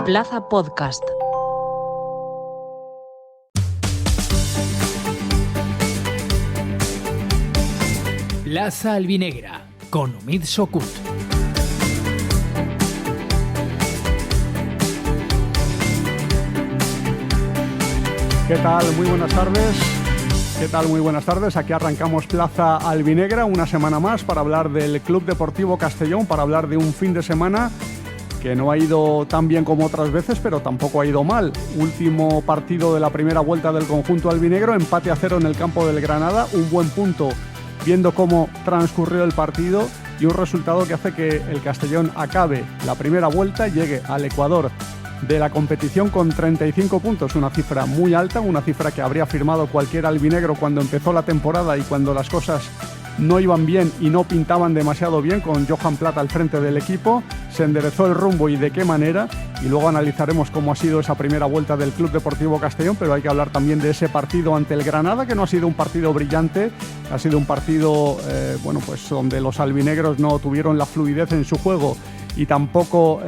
Plaza Podcast. Plaza Albinegra con Omid Sokut. ¿Qué tal? Muy buenas tardes. ¿Qué tal? Muy buenas tardes. Aquí arrancamos Plaza Albinegra una semana más para hablar del Club Deportivo Castellón, para hablar de un fin de semana que no ha ido tan bien como otras veces, pero tampoco ha ido mal. Último partido de la primera vuelta del conjunto albinegro, empate a 0 en el campo del Granada, un buen punto viendo cómo transcurrió el partido y un resultado que hace que el Castellón acabe la primera vuelta, llegue al Ecuador de la competición con 35 puntos, una cifra muy alta, una cifra que habría firmado cualquier albinegro cuando empezó la temporada y cuando las cosas no iban bien y no pintaban demasiado bien, con Johan Plata al frente del equipo. Se enderezó el rumbo y de qué manera, y luego analizaremos cómo ha sido esa primera vuelta del Club Deportivo Castellón, pero hay que hablar también de ese partido ante el Granada, que no ha sido un partido brillante, ha sido un partido pues donde los albinegros no tuvieron la fluidez en su juego y tampoco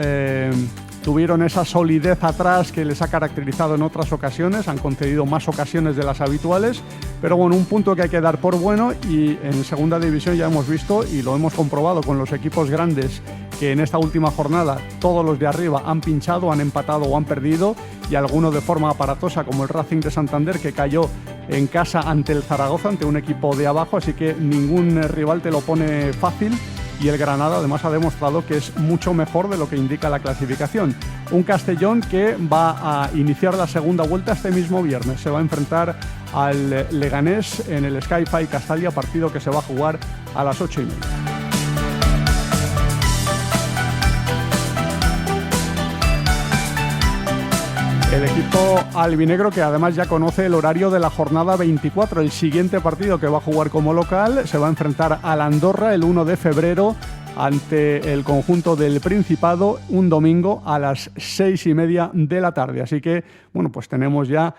tuvieron esa solidez atrás que les ha caracterizado en otras ocasiones, han concedido más ocasiones de las habituales, pero bueno, un punto que hay que dar por bueno. Y en segunda división ya hemos visto y lo hemos comprobado con los equipos grandes que en esta última jornada todos los de arriba han pinchado, han empatado o han perdido, y algunos de forma aparatosa como el Racing de Santander, que cayó en casa ante el Zaragoza, ante un equipo de abajo, así que ningún rival te lo pone fácil. Y el Granada además ha demostrado que es mucho mejor de lo que indica la clasificación. Un Castellón que va a iniciar la segunda vuelta este mismo viernes. Se va a enfrentar al Leganés en el Sky-Fi Castalia, partido que se va a jugar a las 8:30. El equipo albinegro, que además ya conoce el horario de la jornada 24. El siguiente partido que va a jugar como local se va a enfrentar al Andorra el 1 de febrero ante el conjunto del Principado, un domingo a las 6:30 de la tarde. Así que, bueno, pues tenemos ya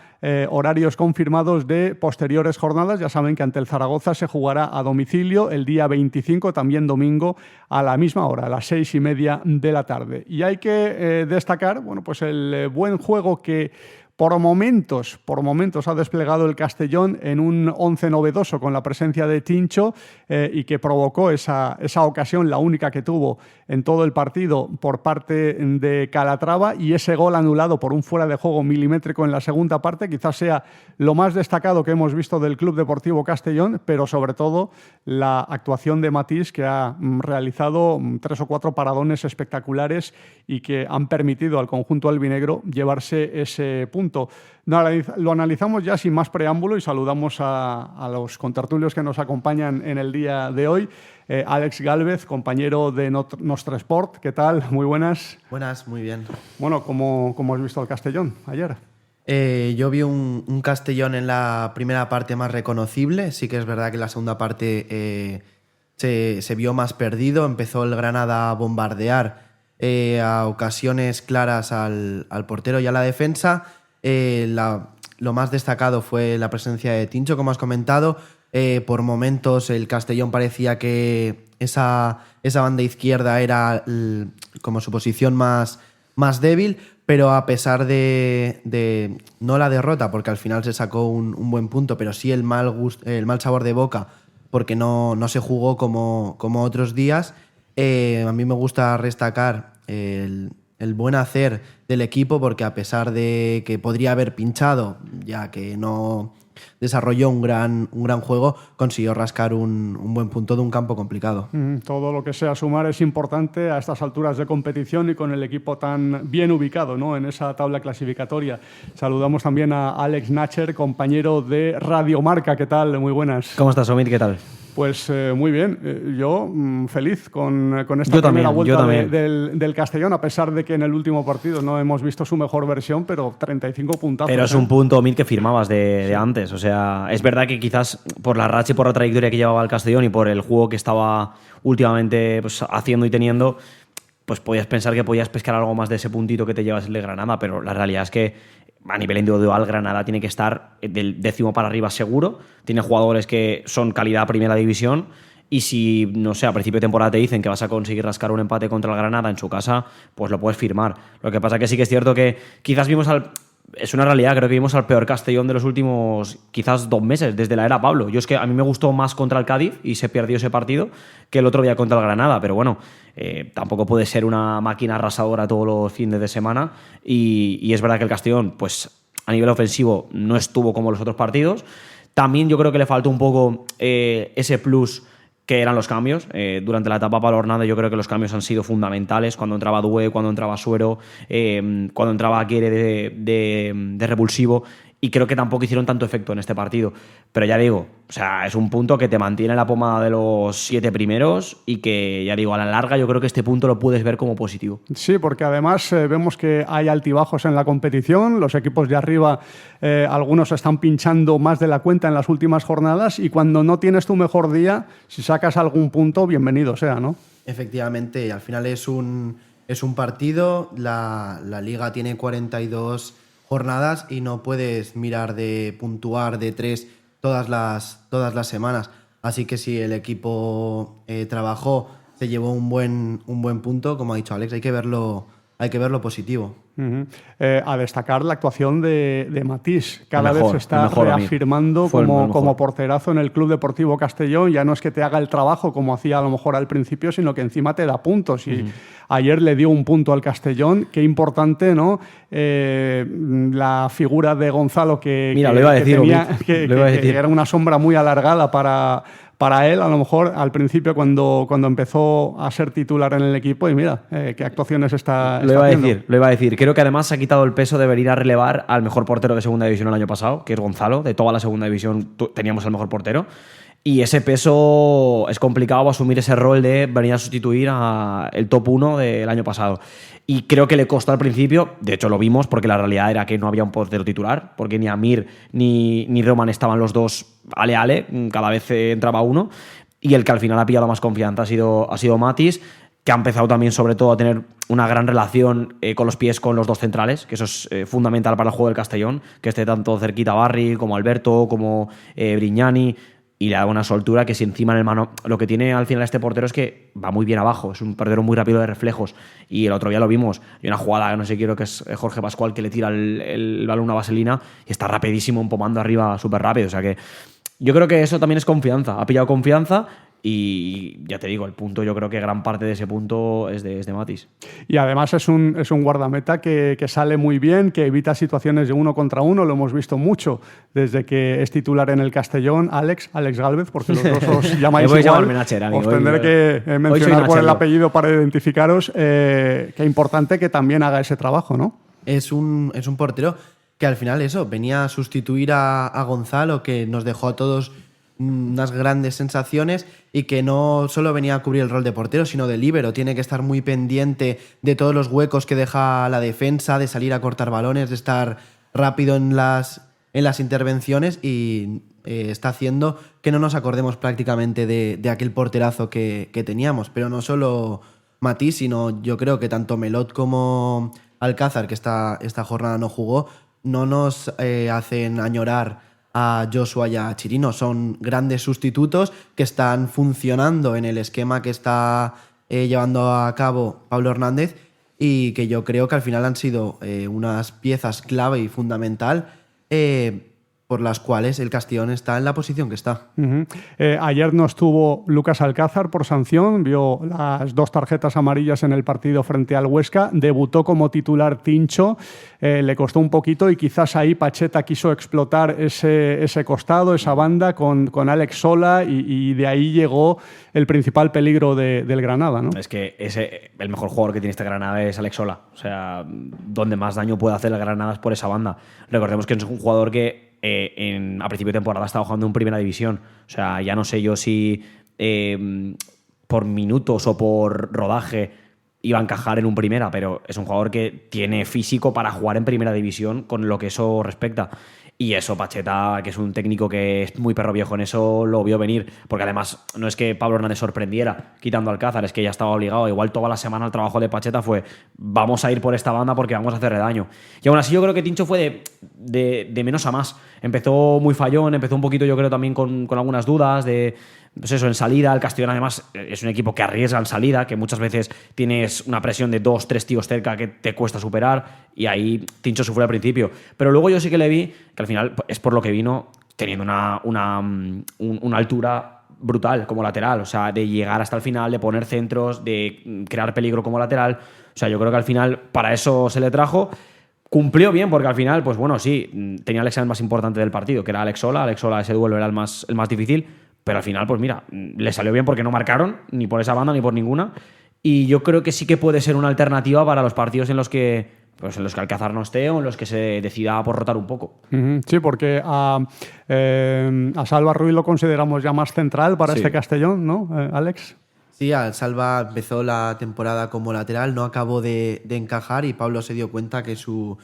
horarios confirmados de posteriores jornadas. Ya saben que ante el Zaragoza se jugará a domicilio el día 25, también domingo, a la misma hora, a las 6:30 de la tarde. Y hay que destacar, bueno, pues el buen juego que por momentos ha desplegado el Castellón en un 11 novedoso con la presencia de Tincho y que provocó esa ocasión, la única que tuvo en todo el partido, por parte de Calatrava, y ese gol anulado por un fuera de juego milimétrico en la segunda parte quizás sea lo más destacado que hemos visto del Club Deportivo Castellón, pero sobre todo la actuación de Matís, que ha realizado 3 o 4 paradones espectaculares y que han permitido al conjunto albinegro llevarse ese punto. Lo analizamos ya sin más preámbulo y saludamos a los contertulios que nos acompañan en el día de hoy. Alex Gálvez, compañero de Nostra Sport, ¿qué tal? Muy buenas. Buenas, muy bien. Bueno, ¿cómo has visto el Castellón ayer? Yo vi un Castellón en la primera parte más reconocible. Sí que es verdad que en la segunda parte se vio más perdido. Empezó el Granada a bombardear a ocasiones claras al portero y a la defensa. Lo más destacado fue la presencia de Tincho, como has comentado. Por momentos el Castellón parecía que esa banda izquierda era como su posición más débil, pero a pesar de no la derrota, porque al final se sacó un buen punto, pero sí el mal sabor de boca, porque no se jugó como otros días. A mí me gusta destacar el buen hacer del equipo, porque a pesar de que podría haber pinchado, ya que no desarrolló un gran juego, consiguió rascar un buen punto de un campo complicado. Todo lo que sea sumar es importante a estas alturas de competición y con el equipo tan bien ubicado, ¿no?, en esa tabla clasificatoria. Saludamos también a Alex Nacher, compañero de Radio Marca. ¿Qué tal? Muy buenas. ¿Cómo estás, Omid? ¿Qué tal? Pues muy bien, yo feliz con esta primera vuelta del Castellón, a pesar de que en el último partido no hemos visto su mejor versión, pero 35 puntazos. Pero es un punto, Omid, que firmabas de antes. O sea, es verdad que quizás por la racha y por la trayectoria que llevaba el Castellón y por el juego que estaba últimamente pues, haciendo y teniendo, pues podías pensar que podías pescar algo más de ese puntito que te llevas el de Granada, pero la realidad es que a nivel individual Granada tiene que estar del 10º para arriba seguro. Tiene jugadores que son calidad primera división Y si, no sé, a principio de temporada te dicen que vas a conseguir rascar un empate contra el Granada en su casa, pues lo puedes firmar. Lo que pasa que sí que es cierto que quizás vimos es una realidad, creo que vimos al peor Castellón de los últimos quizás 2 meses, desde la era Pablo. Yo es que a mí me gustó más contra el Cádiz y se perdió ese partido que el otro día contra el Granada, pero bueno, tampoco puede ser una máquina arrasadora todos los fines de semana y es verdad que el Castellón, pues a nivel ofensivo no estuvo como los otros partidos. También yo creo que le faltó un poco ese plus que eran los cambios. Durante la etapa Pablo Hernández yo creo que los cambios han sido fundamentales. Cuando entraba Due, cuando entraba Suero, cuando entraba Aguirre de revulsivo. Y creo que tampoco hicieron tanto efecto en este partido. Pero ya digo, o sea, es un punto que te mantiene en la pomada de los 7 primeros y que, ya digo, a la larga yo creo que este punto lo puedes ver como positivo. Sí, porque además vemos que hay altibajos en la competición. Los equipos de arriba, algunos están pinchando más de la cuenta en las últimas jornadas y cuando no tienes tu mejor día, si sacas algún punto, bienvenido sea, ¿no? Efectivamente, al final es un partido, la Liga tiene 42 jornadas y no puedes mirar de puntuar de 3 todas las semanas. Así que si el equipo trabajó, se llevó un buen punto, como ha dicho Alex, hay que verlo positivo. Uh-huh. A destacar la actuación de Matís. Cada vez se está reafirmando como porterazo en el Club Deportivo Castellón. Ya no es que te haga el trabajo como hacía a lo mejor al principio, sino que encima te da puntos. Y ayer le dio un punto al Castellón. Qué importante, ¿no? La figura de Gonzalo que era una sombra muy alargada para él, a lo mejor al principio cuando empezó a ser titular en el equipo, y mira, qué actuaciones está haciendo. Lo iba a decir. Creo que además se ha quitado el peso de venir a relevar al mejor portero de segunda división el año pasado, que es Gonzalo. De toda la segunda división teníamos el mejor portero. Y ese peso es complicado asumir ese rol de venir a sustituir al top 1 del año pasado. Y creo que le costó al principio, de hecho lo vimos, porque la realidad era que no había un portero titular, porque ni Amir ni Roman estaban los dos ale, cada vez entraba uno, y el que al final ha pillado más confianza ha sido Matis, que ha empezado también sobre todo a tener una gran relación con los pies con los dos centrales, que eso es fundamental para el juego del Castellón, que esté tanto cerquita Barri como Alberto, como Brignani, y le da una soltura que si encima en el mano... Lo que tiene al final este portero es que va muy bien abajo, es un portero muy rápido de reflejos, y el otro día lo vimos, y una jugada, no sé, creo que es Jorge Pascual, que le tira el balón a una vaselina y está rapidísimo empomando arriba súper rápido, o sea que yo creo que eso también es confianza, ha pillado confianza. Y ya te digo, el punto, yo creo que gran parte de ese punto es de Matis. Y además es un guardameta que sale muy bien, que evita situaciones de 1 contra 1, lo hemos visto mucho desde que es titular en el Castellón. Alex Gálvez, porque los dos os llamáis igual. Os tendré que mencionar por el apellido para identificaros. Qué importante que también haga ese trabajo, ¿no? Es un portero que al final venía a sustituir a Gonzalo, que nos dejó a todos unas grandes sensaciones, y que no solo venía a cubrir el rol de portero, sino de líbero. Tiene que estar muy pendiente de todos los huecos que deja la defensa, de salir a cortar balones, de estar rápido en las intervenciones, y está haciendo que no nos acordemos prácticamente de aquel porterazo que teníamos. Pero no solo Matís, sino yo creo que tanto Melot como Alcázar, que esta jornada no jugó, no nos hacen añorar a Joshua y a Chirino. Son grandes sustitutos que están funcionando en el esquema que está llevando a cabo Pablo Hernández, y que yo creo que al final han sido unas piezas clave y fundamental por las cuales el Castellón está en la posición que está. Ayer no estuvo Lucas Alcázar por sanción, vio las 2 tarjetas amarillas en el partido frente al Huesca, debutó como titular Tincho, le costó un poquito, y quizás ahí Pacheta quiso explotar ese costado, esa banda con Alex Sola, y de ahí llegó el principal peligro del Granada, ¿no? Es que el mejor jugador que tiene este Granada es Alex Sola. O sea, donde más daño puede hacer el Granada es por esa banda. Recordemos que es un jugador que a principio de temporada estaba jugando en primera división. O sea, ya no sé yo si por minutos o por rodaje iba a encajar en un primera, pero es un jugador que tiene físico para jugar en primera división con lo que eso respecta. Y eso, Pacheta, que es un técnico que es muy perro viejo en eso, lo vio venir. Porque además no es que Pablo Hernández sorprendiera quitando a Alcázar, es que ya estaba obligado. Igual toda la semana el trabajo de Pacheta fue: vamos a ir por esta banda porque vamos a hacerle daño. Y aún así yo creo que Tincho fue de menos a más. Empezó muy fallón, empezó un poquito yo creo también con algunas dudas de pues eso, en salida. El Castellón además es un equipo que arriesga en salida, que muchas veces tienes una presión de 2-3 tíos cerca que te cuesta superar, y ahí Tincho sufrió al principio. Pero luego yo sí que le vi que al final es por lo que vino teniendo una altura brutal como lateral, o sea, de llegar hasta el final, de poner centros, de crear peligro como lateral. O sea, yo creo que al final para eso se le trajo. Cumplió bien, porque al final, pues bueno, sí, tenía el examen más importante del partido, que era Alex Sola. Alex Sola, ese duelo era el más difícil, pero al final, pues mira, le salió bien porque no marcaron, ni por esa banda ni por ninguna. Y yo creo que sí que puede ser una alternativa para los partidos en los que Alcázar no esté o en los que se decida por rotar un poco. Sí, porque a Salva Ruiz lo consideramos ya más central para este Castellón, ¿no, Alex? Sí, Salva empezó la temporada como lateral, no acabó de encajar, y Pablo se dio cuenta que su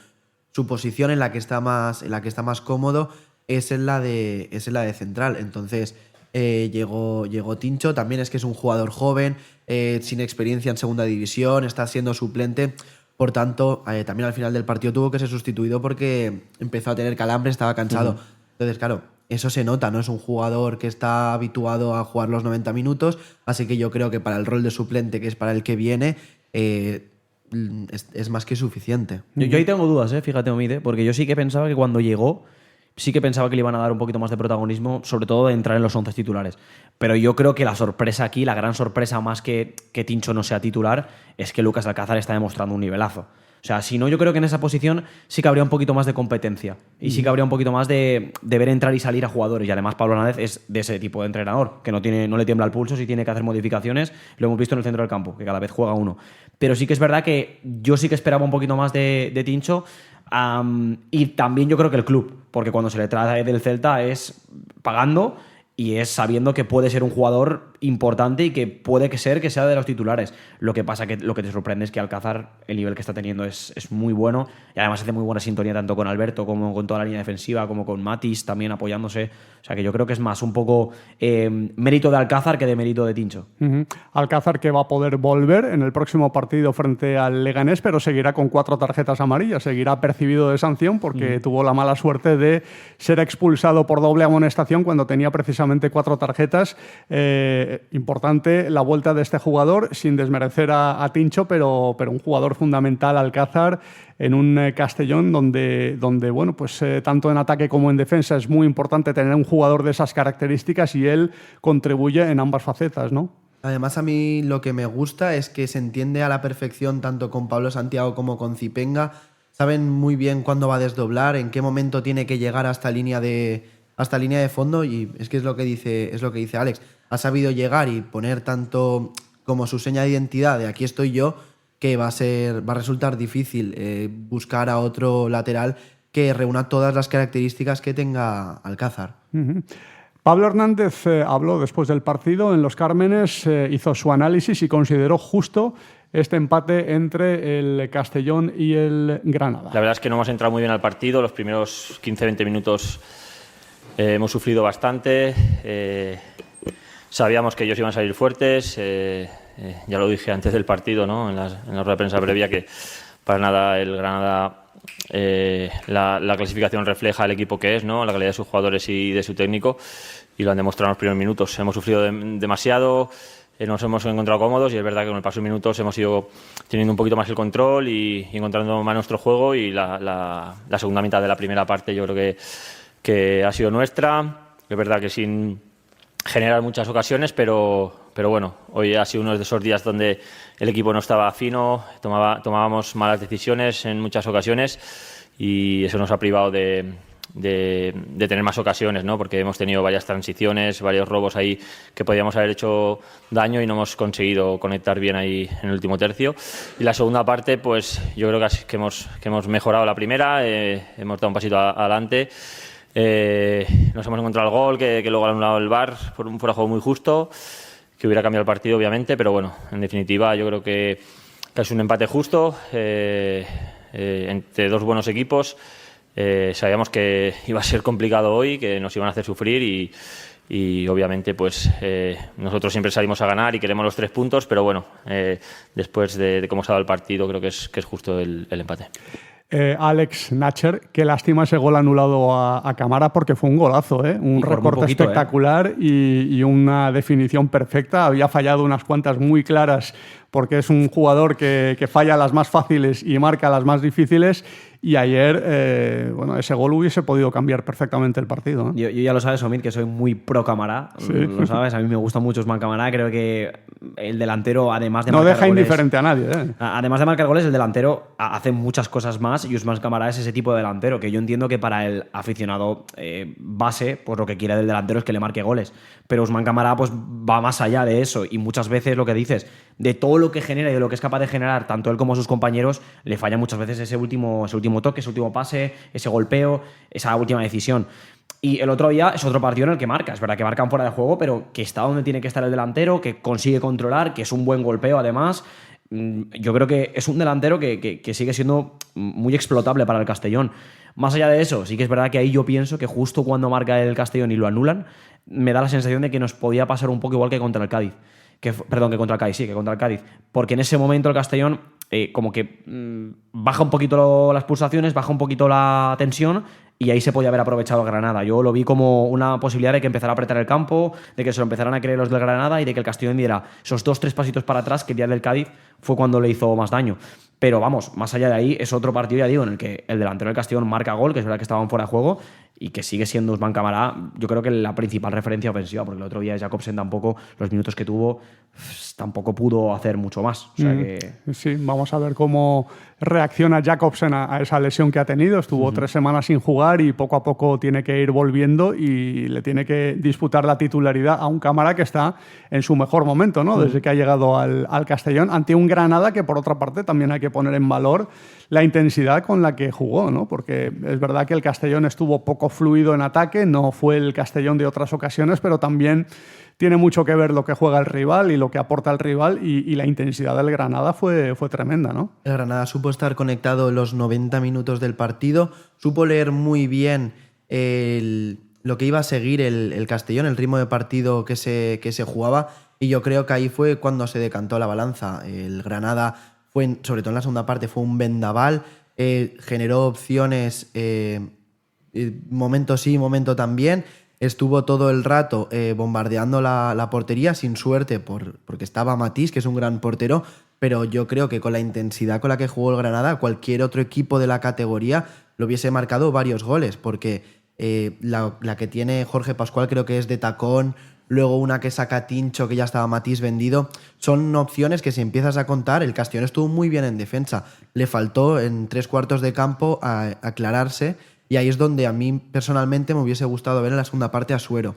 posición en la que está más cómodo es en la de central. Entonces llegó Tincho. También es que es un jugador joven, sin experiencia en segunda división, está siendo suplente. Por tanto, también al final del partido tuvo que ser sustituido porque empezó a tener calambre, estaba cansado. Entonces, claro, eso se nota, ¿no? Es un jugador que está habituado a jugar los 90 minutos, así que yo creo que para el rol de suplente, que es para el que viene, es más que suficiente. Yo ahí tengo dudas, fíjate, Omid, porque yo sí que pensaba que cuando llegó, sí que pensaba que le iban a dar un poquito más de protagonismo, sobre todo de entrar en los 11 titulares. Pero yo creo que la sorpresa aquí, la gran sorpresa más que Tincho no sea titular, es que Lucas Alcázar está demostrando un nivelazo. O sea, si no, yo creo que en esa posición sí que habría un poquito más de competencia y sí que habría un poquito más de ver entrar y salir a jugadores. Y además Pablo Hernández es de ese tipo de entrenador, que no le tiembla el pulso si tiene que hacer modificaciones. Lo hemos visto en el centro del campo, que cada vez juega uno. Pero sí que es verdad que yo sí que esperaba un poquito más de Tincho. Y también yo creo que el club, porque cuando se le trae del Celta es pagando y es sabiendo que puede ser un jugador importante y que puede que sea de los titulares. Lo que pasa que lo que te sorprende es que Alcázar, el nivel que está teniendo es muy bueno, y además hace muy buena sintonía tanto con Alberto como con toda la línea defensiva, como con Matis también apoyándose. O sea que yo creo que es más un poco mérito de Alcázar que de mérito de Tincho. Alcázar, que va a poder volver en el próximo partido frente al Leganés, pero seguirá con 4 tarjetas amarillas, seguirá percibido de sanción porque tuvo la mala suerte de ser expulsado por doble amonestación cuando tenía precisamente 4 tarjetas. Importante la vuelta de este jugador, sin desmerecer a Tincho, pero un jugador fundamental, Alcázar, en un Castellón donde bueno, pues tanto en ataque como en defensa es muy importante tener un jugador de esas características, y él contribuye en ambas facetas, ¿no? Además, a mí lo que me gusta es que se entiende a la perfección tanto con Pablo Santiago como con Zipenga. Saben muy bien cuándo va a desdoblar, en qué momento tiene que llegar hasta línea de fondo, y es que es lo que dice Alex. Ha sabido llegar y poner tanto como su seña de identidad de aquí estoy yo, que va a resultar difícil buscar a otro lateral que reúna todas las características que tenga Alcázar. Pablo Hernández habló después del partido en Los Cármenes, hizo su análisis y consideró justo este empate entre el Castellón y el Granada. La verdad es que no hemos entrado muy bien al partido. Los primeros 15-20 minutos hemos sufrido bastante. Sabíamos que ellos iban a salir fuertes. Ya lo dije antes del partido, ¿no? en la rueda de prensa previa, que para nada el Granada, la clasificación refleja el equipo que es, ¿no? La calidad de sus jugadores y de su técnico, y lo han demostrado en los primeros minutos. Hemos sufrido demasiado, nos hemos encontrado cómodos, y es verdad que con el paso de minutos hemos ido teniendo un poquito más el control y encontrando más nuestro juego, y la segunda mitad de la primera parte yo creo que ha sido nuestra. Es verdad que sin generar muchas ocasiones, pero bueno, hoy ha sido uno de esos días donde el equipo no estaba fino, tomábamos malas decisiones en muchas ocasiones, y eso nos ha privado de tener más ocasiones, ¿no? Porque hemos tenido varias transiciones, varios robos ahí que podíamos haber hecho daño y no hemos conseguido conectar bien ahí en el último tercio. Y la segunda parte, pues yo creo que hemos mejorado la primera, hemos dado un pasito adelante. Nos hemos encontrado el gol que luego ha anulado el VAR por un fuera de juego muy justo, que hubiera cambiado el partido obviamente, pero bueno, en definitiva yo creo que es un empate justo entre dos buenos equipos. Sabíamos que iba a ser complicado hoy, que nos iban a hacer sufrir, y obviamente pues nosotros siempre salimos a ganar y queremos los 3 puntos, pero bueno, después de cómo se ha dado el partido creo que es justo el empate. Alex Nacher. Qué lástima ese gol anulado a Camara porque fue un golazo, un recorte espectacular y una definición perfecta. Había fallado unas cuantas muy claras porque es un jugador que falla las más fáciles y marca las más difíciles. Y ayer, bueno, ese gol hubiese podido cambiar perfectamente el partido. Yo ya lo sabes, Omid, que soy muy pro Camará. Sí. Lo sabes, a mí me gusta mucho Usman Camará. Creo que el delantero, además de no marcar deja goles, indiferente a nadie. Además de marcar goles, el delantero hace muchas cosas más y Usman Camará es ese tipo de delantero que yo entiendo que para el aficionado base, pues lo que quiere del delantero es que le marque goles. Pero Usman Camará pues va más allá de eso y muchas veces lo que dices, de todo lo que genera y de lo que es capaz de generar, tanto él como sus compañeros, le falla muchas veces ese último toque, ese último pase, ese golpeo, esa última decisión. Y el otro día es otro partido en el que marca. Es verdad que marcan fuera de juego, pero que está donde tiene que estar el delantero, que consigue controlar, que es un buen golpeo además. Yo creo que es un delantero que sigue siendo muy explotable para el Castellón. Más allá de eso, sí que es verdad que ahí yo pienso que justo cuando marca el Castellón y lo anulan, me da la sensación de que nos podía pasar un poco igual que contra el Cádiz. Que contra el Cádiz, sí, que contra el Cádiz. Porque en ese momento el Castellón como que baja un poquito las pulsaciones, baja un poquito la tensión y ahí se podía haber aprovechado el Granada. Yo lo vi como una posibilidad de que empezara a apretar el campo, de que se lo empezaran a creer los del Granada y de que el Castellón diera esos 2-3 pasitos para atrás, que el día del Cádiz fue cuando le hizo más daño. Pero vamos, más allá de ahí, es otro partido, ya digo, en el que el delantero del Castellón marca gol, que es verdad que estaban fuera de juego, y que sigue siendo Usman Camará, yo creo que la principal referencia ofensiva, porque el otro día Jacobsen tampoco, los minutos que tuvo, tampoco pudo hacer mucho más. O sea que... Sí, vamos a ver cómo reacciona Jacobsen a esa lesión que ha tenido. Estuvo 3 semanas sin jugar y poco a poco tiene que ir volviendo y le tiene que disputar la titularidad a un Camará que está en su mejor momento, ¿no? Desde que ha llegado al Castellón, ante un Granada que, por otra parte, también hay que poner en valor la intensidad con la que jugó, ¿no? Porque es verdad que el Castellón estuvo poco fluido en ataque, no fue el Castellón de otras ocasiones, pero también tiene mucho que ver lo que juega el rival y lo que aporta el rival y la intensidad del Granada fue tremenda, ¿no? El Granada supo estar conectado los 90 minutos del partido, supo leer muy bien lo que iba a seguir el Castellón, el ritmo de partido que se jugaba, y yo creo que ahí fue cuando se decantó la balanza. El Granada, sobre todo en la segunda parte, fue un vendaval, generó opciones, momento sí, momento también. Estuvo todo el rato bombardeando la portería, sin suerte, porque estaba Matís, que es un gran portero, pero yo creo que con la intensidad con la que jugó el Granada, cualquier otro equipo de la categoría lo hubiese marcado varios goles, porque la que tiene Jorge Pascual creo que es de tacón, luego una que saca Tincho, que ya estaba Matís vendido. Son opciones que si empiezas a contar, el Castellón estuvo muy bien en defensa. Le faltó en 3/4 de campo a aclararse. Y ahí es donde a mí personalmente me hubiese gustado ver en la segunda parte a Suero,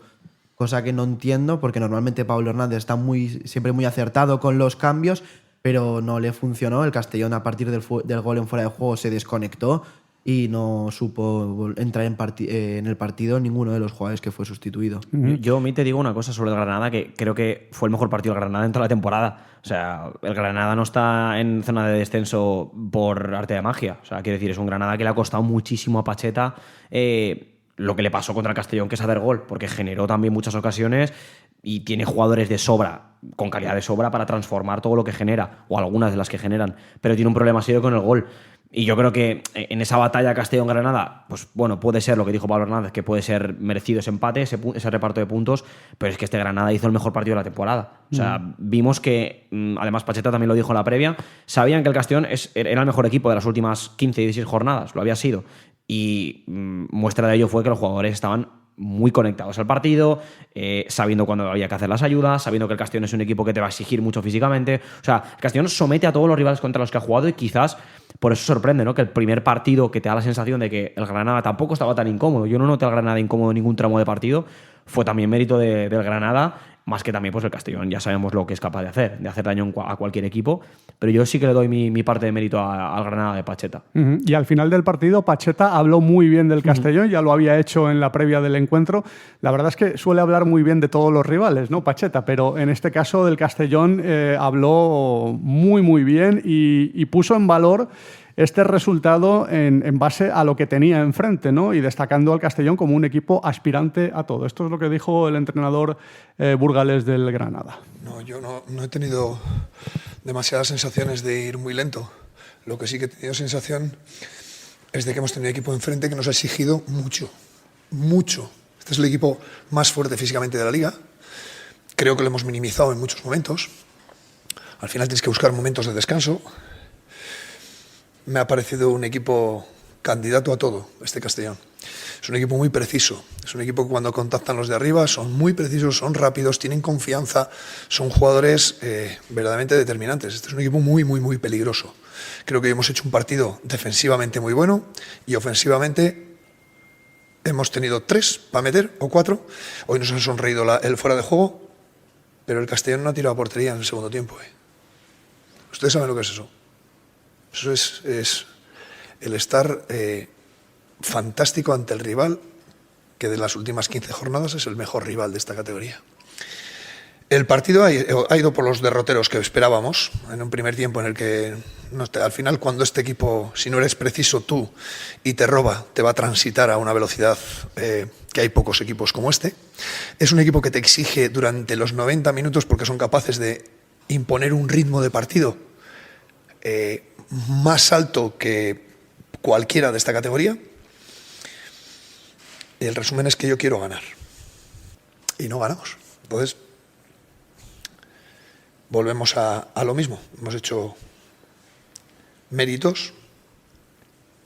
cosa que no entiendo porque normalmente Pablo Hernández está siempre muy acertado con los cambios, pero no le funcionó. El Castellón a partir del gol en fuera de juego se desconectó y no supo entrar en el partido ninguno de los jugadores que fue sustituido. Yo a mí te digo una cosa sobre el Granada, que creo que fue el mejor partido del Granada en toda la temporada. O sea, el Granada no está en zona de descenso por arte de magia. O sea, quiero decir, es un Granada que le ha costado muchísimo a Pacheta lo que le pasó contra el Castellón, que es hacer gol, porque generó también muchas ocasiones y tiene jugadores de sobra, con calidad de sobra, para transformar todo lo que genera, o algunas de las que generan, pero tiene un problema serio con el gol. Y yo creo que en esa batalla Castellón-Granada, pues bueno, puede ser lo que dijo Pablo Hernández, que puede ser merecido ese empate, ese reparto de puntos, pero es que este Granada hizo el mejor partido de la temporada. O sea, vimos que, además Pacheta también lo dijo en la previa, sabían que el Castellón era el mejor equipo de las últimas 15 y 16 jornadas, lo había sido. Y muestra de ello fue que los jugadores estaban muy conectados al partido, sabiendo cuándo había que hacer las ayudas, sabiendo que el Castellón es un equipo que te va a exigir mucho físicamente. O sea, el Castellón somete a todos los rivales contra los que ha jugado y quizás por eso sorprende, ¿no? Que el primer partido, que te da la sensación de que el Granada tampoco estaba tan incómodo, yo no noté al Granada incómodo en ningún tramo de partido, fue también mérito del Granada, más que también pues el Castellón. Ya sabemos lo que es capaz de hacer daño a cualquier equipo, pero yo sí que le doy mi parte de mérito al Granada de Pacheta. Y al final del partido Pacheta habló muy bien del Castellón, ya lo había hecho en la previa del encuentro. La verdad es que suele hablar muy bien de todos los rivales, ¿no, Pacheta? Pero en este caso del Castellón habló muy bien y puso en valor este resultado en base a lo que tenía enfrente, ¿no? Y destacando al Castellón como un equipo aspirante a todo. Esto es lo que dijo el entrenador burgalés del Granada. No, yo no he tenido demasiadas sensaciones de ir muy lento. Lo que sí que he tenido sensación es de que hemos tenido un equipo enfrente que nos ha exigido mucho, mucho. Este es el equipo más fuerte físicamente de la liga. Creo que lo hemos minimizado en muchos momentos. Al final tienes que buscar momentos de descanso. Me ha parecido un equipo candidato a todo, este Castellón. Es un equipo muy preciso. Es un equipo que cuando contactan los de arriba son muy precisos, son rápidos, tienen confianza, son jugadores verdaderamente determinantes. Este es un equipo muy, muy, muy peligroso. Creo que hemos hecho un partido defensivamente muy bueno y ofensivamente hemos tenido 3 para meter o 4. Hoy nos han sonreído el fuera de juego, pero el Castellón no ha tirado a portería en el segundo tiempo. Ustedes saben lo que es eso. Eso es el estar fantástico ante el rival, que de las últimas 15 jornadas es el mejor rival de esta categoría. El partido ha ido por los derroteros que esperábamos, en un primer tiempo en el que al final, cuando este equipo, si no eres preciso tú y te roba, te va a transitar a una velocidad que hay pocos equipos como este. Es un equipo que te exige durante los 90 minutos porque son capaces de imponer un ritmo de partido más alto que cualquiera de esta categoría. El resumen es que yo quiero ganar y no ganamos. Entonces volvemos a lo mismo. Hemos hecho méritos,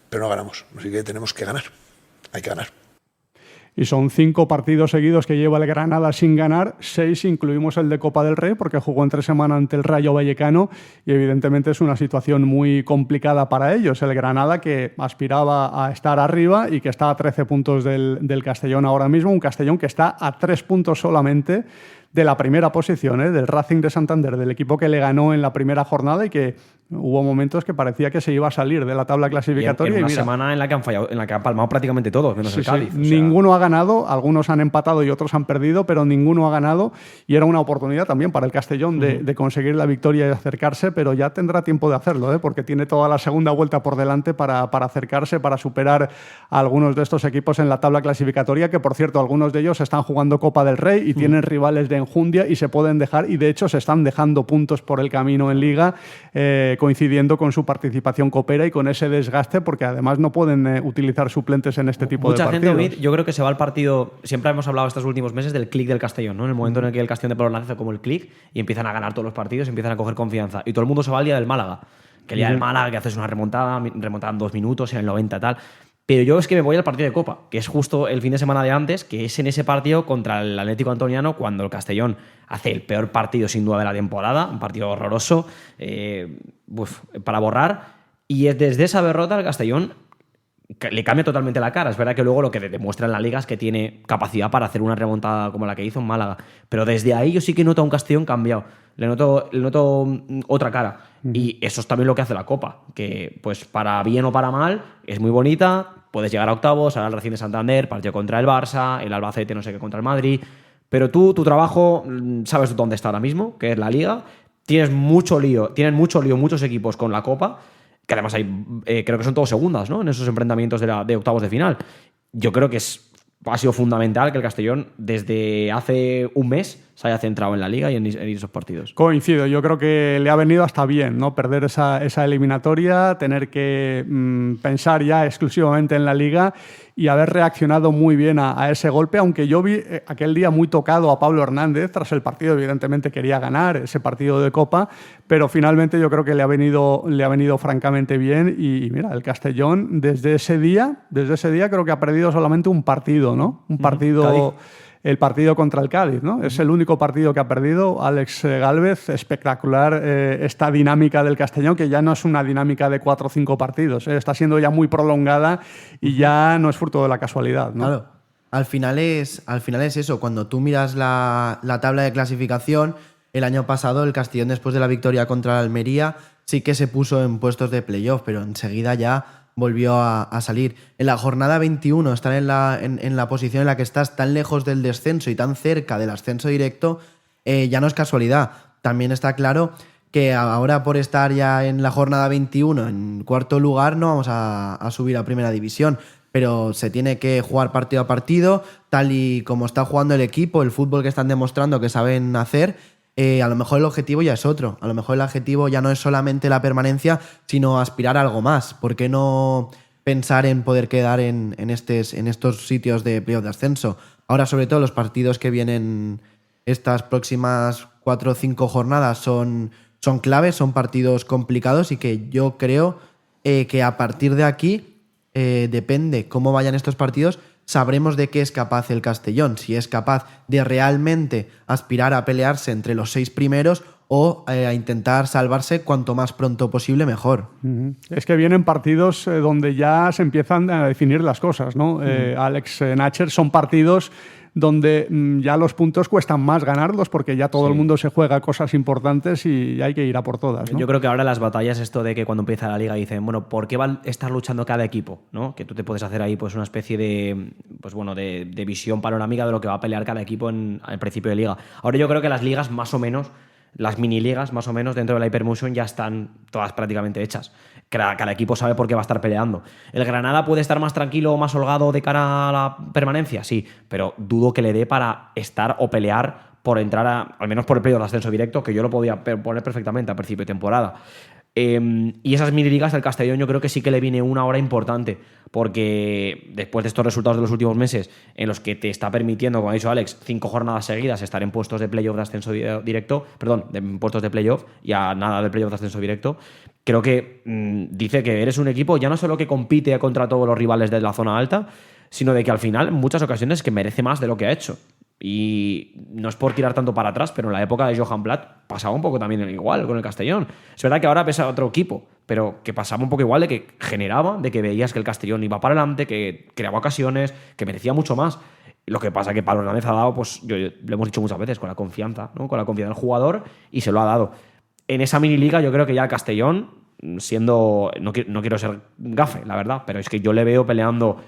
pero no ganamos. Así que tenemos que ganar. Hay que ganar. Y son 5 partidos seguidos que lleva el Granada sin ganar, 6 incluimos el de Copa del Rey, porque jugó entre semana ante el Rayo Vallecano y evidentemente es una situación muy complicada para ellos. El Granada, que aspiraba a estar arriba y que está a 13 puntos del Castellón ahora mismo, un Castellón que está a 3 puntos solamente de la primera posición, del Racing de Santander, del equipo que le ganó en la primera jornada y que hubo momentos que parecía que se iba a salir de la tabla clasificatoria. En una semana en la que han fallado, en la que han palmado prácticamente todos, menos el Cádiz. Sí. Ninguno ha ganado, algunos han empatado y otros han perdido, pero ninguno ha ganado y era una oportunidad también para el Castellón de conseguir la victoria y acercarse, pero ya tendrá tiempo de hacerlo, porque tiene toda la segunda vuelta por delante para acercarse, para superar a algunos de estos equipos en la tabla clasificatoria, que por cierto, algunos de ellos están jugando Copa del Rey y tienen rivales de enjundia y se pueden dejar, y de hecho se están dejando puntos por el camino en Liga, coincidiendo con su participación copera y con ese desgaste, porque además no pueden utilizar suplentes en este tipo de partidos. Mucha gente, yo creo que se va al partido. Siempre hemos hablado estos últimos meses del clic del Castellón, ¿no? En el momento en el que el Castellón de Pablo hace como el clic y empiezan a ganar todos los partidos, empiezan a coger confianza. Y todo el mundo se va al día del Málaga. Que el día del Málaga, que haces una remontada en 2 minutos, en el 90 tal. Pero yo es que me voy al partido de Copa, que es justo el fin de semana de antes, que es en ese partido contra el Atlético Antoniano, cuando el Castellón hace el peor partido sin duda de la temporada, un partido horroroso, para borrar, y es desde esa derrota el Castellón le cambia totalmente la cara. Es verdad que luego lo que demuestra en la Liga es que tiene capacidad para hacer una remontada como la que hizo en Málaga, pero desde ahí yo sí que noto a un Castellón cambiado, le noto otra cara. Y eso es también lo que hace la Copa, que pues para bien o para mal es muy bonita, puedes llegar a octavos, ahora el Racing de Santander, partido contra el Barça, el Albacete no sé qué contra el Madrid, pero tu trabajo, sabes dónde está ahora mismo, que es la Liga, tienen mucho lío muchos equipos con la Copa, que además creo que son todos segundas, ¿no? En esos enfrentamientos de octavos de final. Yo creo que ha sido fundamental que el Castellón desde hace un mes se haya centrado en la Liga y en esos partidos. Coincido, yo creo que le ha venido hasta bien, ¿no? Perder esa eliminatoria, tener que pensar ya exclusivamente en la Liga y haber reaccionado muy bien a ese golpe, aunque yo vi aquel día muy tocado a Pablo Hernández, tras el partido evidentemente quería ganar ese partido de Copa, pero finalmente yo creo que le ha venido francamente bien y mira, el Castellón desde ese día creo que ha perdido solamente un partido, ¿no? Un partido... Cádiz. El partido contra el Cádiz, ¿no? Es el único partido que ha perdido Alex Gálvez. Espectacular esta dinámica del Castellón, que ya no es una dinámica de 4 o 5 partidos, está siendo ya muy prolongada y ya no es fruto de la casualidad, ¿no? Claro. Al final es eso. Cuando tú miras la tabla de clasificación, el año pasado el Castellón, después de la victoria contra el Almería, sí que se puso en puestos de playoff, pero enseguida ya volvió a salir. En la jornada 21, estar en la posición en la que estás tan lejos del descenso y tan cerca del ascenso directo, ya no es casualidad. También está claro que ahora, por estar ya en la jornada 21 en cuarto lugar, no vamos a subir a primera división, pero se tiene que jugar partido a partido, tal y como está jugando el equipo, el fútbol que están demostrando que saben hacer. A lo mejor el objetivo ya es otro. A lo mejor el objetivo ya no es solamente la permanencia, sino aspirar a algo más. ¿Por qué no pensar en poder quedar en estos sitios de playoff de ascenso. Ahora, sobre todo, los partidos que vienen estas próximas 4 o 5 jornadas son claves, son partidos complicados y que yo creo que a partir de aquí, depende cómo vayan estos partidos, sabremos de qué es capaz el Castellón, si es capaz de realmente aspirar a pelearse entre los 6 primeros o a intentar salvarse cuanto más pronto posible mejor. Es que vienen partidos donde ya se empiezan a definir las cosas, ¿no? Alex, Nacher, son partidos donde ya los puntos cuestan más ganarlos porque ya todo el mundo se juega cosas importantes y hay que ir a por todas, ¿no? Yo creo que ahora las batallas, esto de que cuando empieza la liga dicen, bueno, ¿por qué va a estar luchando cada equipo? ¿No? Que tú te puedes hacer ahí pues una especie de, pues bueno, de visión panorámica de lo que va a pelear cada equipo al principio de liga. Ahora yo creo que las ligas más o menos, las mini ligas más o menos dentro de la Hypermotion ya están todas prácticamente hechas. Cada equipo sabe por qué va a estar peleando. ¿El Granada puede estar más tranquilo o más holgado de cara a la permanencia? Sí, pero dudo que le dé para estar o pelear por entrar al menos por el playoff de ascenso directo, que yo lo podía poner perfectamente a principio de temporada. Y esas mini ligas del Castellón yo creo que sí que le viene una hora importante, porque después de estos resultados de los últimos meses en los que te está permitiendo, como ha dicho Alex, 5 jornadas seguidas estar en puestos de playoff de ascenso directo, en puestos de playoff y a nada del playoff de ascenso directo, creo que dice que eres un equipo ya no solo que compite contra todos los rivales de la zona alta, sino de que al final en muchas ocasiones que merece más de lo que ha hecho. Y no es por tirar tanto para atrás, pero en la época de Johan Blatt pasaba un poco también igual con el Castellón. Es verdad que ahora pesa otro equipo, pero que pasaba un poco igual, de que generaba, de que veías que el Castellón iba para adelante, que creaba ocasiones, que merecía mucho más. Lo que pasa que Pablo Hernández ha dado, pues lo hemos dicho muchas veces, con la confianza, ¿no? Con la confianza del jugador, y se lo ha dado. En esa mini liga yo creo que ya el Castellón, siendo... No quiero ser gafe, la verdad, pero es que yo le veo peleando...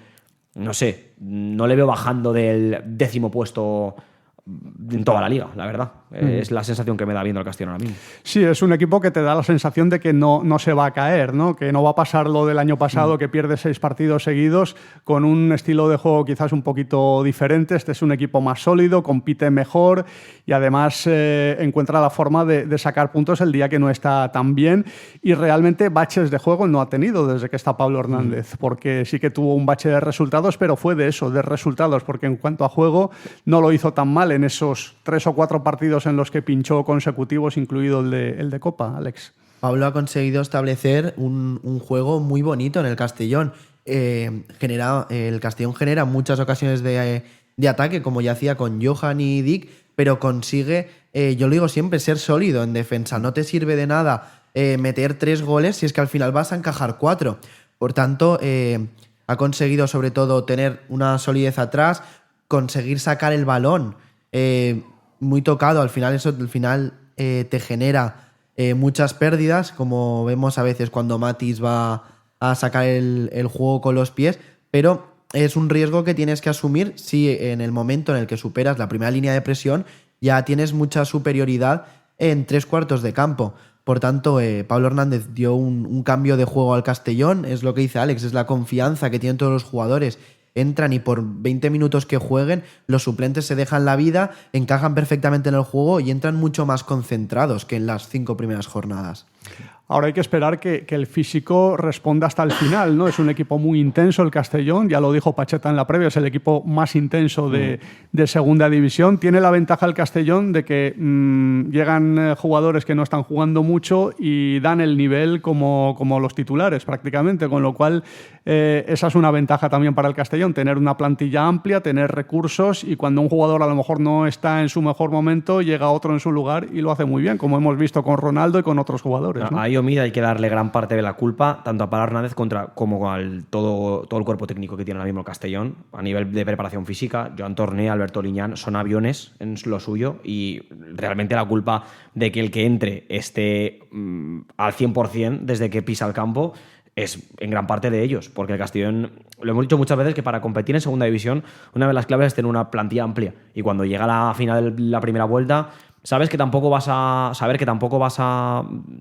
No sé, no le veo bajando del 10º puesto en toda la liga, la verdad. Es la sensación que me da viendo el Castellón ahora mismo. Sí, es un equipo que te da la sensación de que no se va a caer, ¿no? Que no va a pasar lo del año pasado, que pierde 6 partidos seguidos con un estilo de juego quizás un poquito diferente. Este es un equipo más sólido, compite mejor y además encuentra la forma de sacar puntos el día que no está tan bien, y realmente baches de juego no ha tenido desde que está Pablo Hernández, porque sí que tuvo un bache de resultados, pero fue de resultados, porque en cuanto a juego no lo hizo tan mal en esos 3 o 4 partidos en los que pinchó consecutivos, incluido el de Copa, Alex. Pablo ha conseguido establecer un juego muy bonito en el Castellón. El Castellón genera muchas ocasiones de ataque, como ya hacía con Johan y Dick, pero consigue, yo lo digo siempre, ser sólido en defensa. No te sirve de nada meter 3 goles si es que al final vas a encajar 4. Por tanto, ha conseguido sobre todo tener una solidez atrás, conseguir sacar el balón muy tocado. Al final eso te genera muchas pérdidas, como vemos a veces cuando Matis va a sacar el juego con los pies, pero es un riesgo que tienes que asumir si en el momento en el que superas la primera línea de presión ya tienes mucha superioridad en 3/4 de campo. Por tanto, Pablo Hernández dio un cambio de juego al Castellón. Es lo que dice Alex, es la confianza que tienen todos los jugadores. Entran y por 20 minutos que jueguen, los suplentes se dejan la vida, encajan perfectamente en el juego y entran mucho más concentrados que en las 5 primeras jornadas. Ahora hay que esperar que el físico responda hasta el final, ¿no? Es un equipo muy intenso el Castellón, ya lo dijo Pacheta en la previa, es el equipo más intenso de segunda división. Tiene la ventaja el Castellón de que llegan jugadores que no están jugando mucho y dan el nivel como los titulares prácticamente, con lo cual esa es una ventaja también para el Castellón, tener una plantilla amplia, tener recursos, y cuando un jugador a lo mejor no está en su mejor momento, llega otro en su lugar y lo hace muy bien, como hemos visto con Ronaldo y con otros jugadores, ¿no? Ahí, Omid, hay que darle gran parte de la culpa tanto a Pablo Hernández como al todo el cuerpo técnico que tiene ahora mismo el Castellón a nivel de preparación física. Joan Torné, Alberto Liñán son aviones en lo suyo, y realmente la culpa de que el que entre esté al 100% desde que pisa el campo es en gran parte de ellos, porque el Castellón, lo hemos dicho muchas veces, que para competir en segunda división una de las claves es tener una plantilla amplia, y cuando llega la final de la primera vuelta sabes que tampoco vas a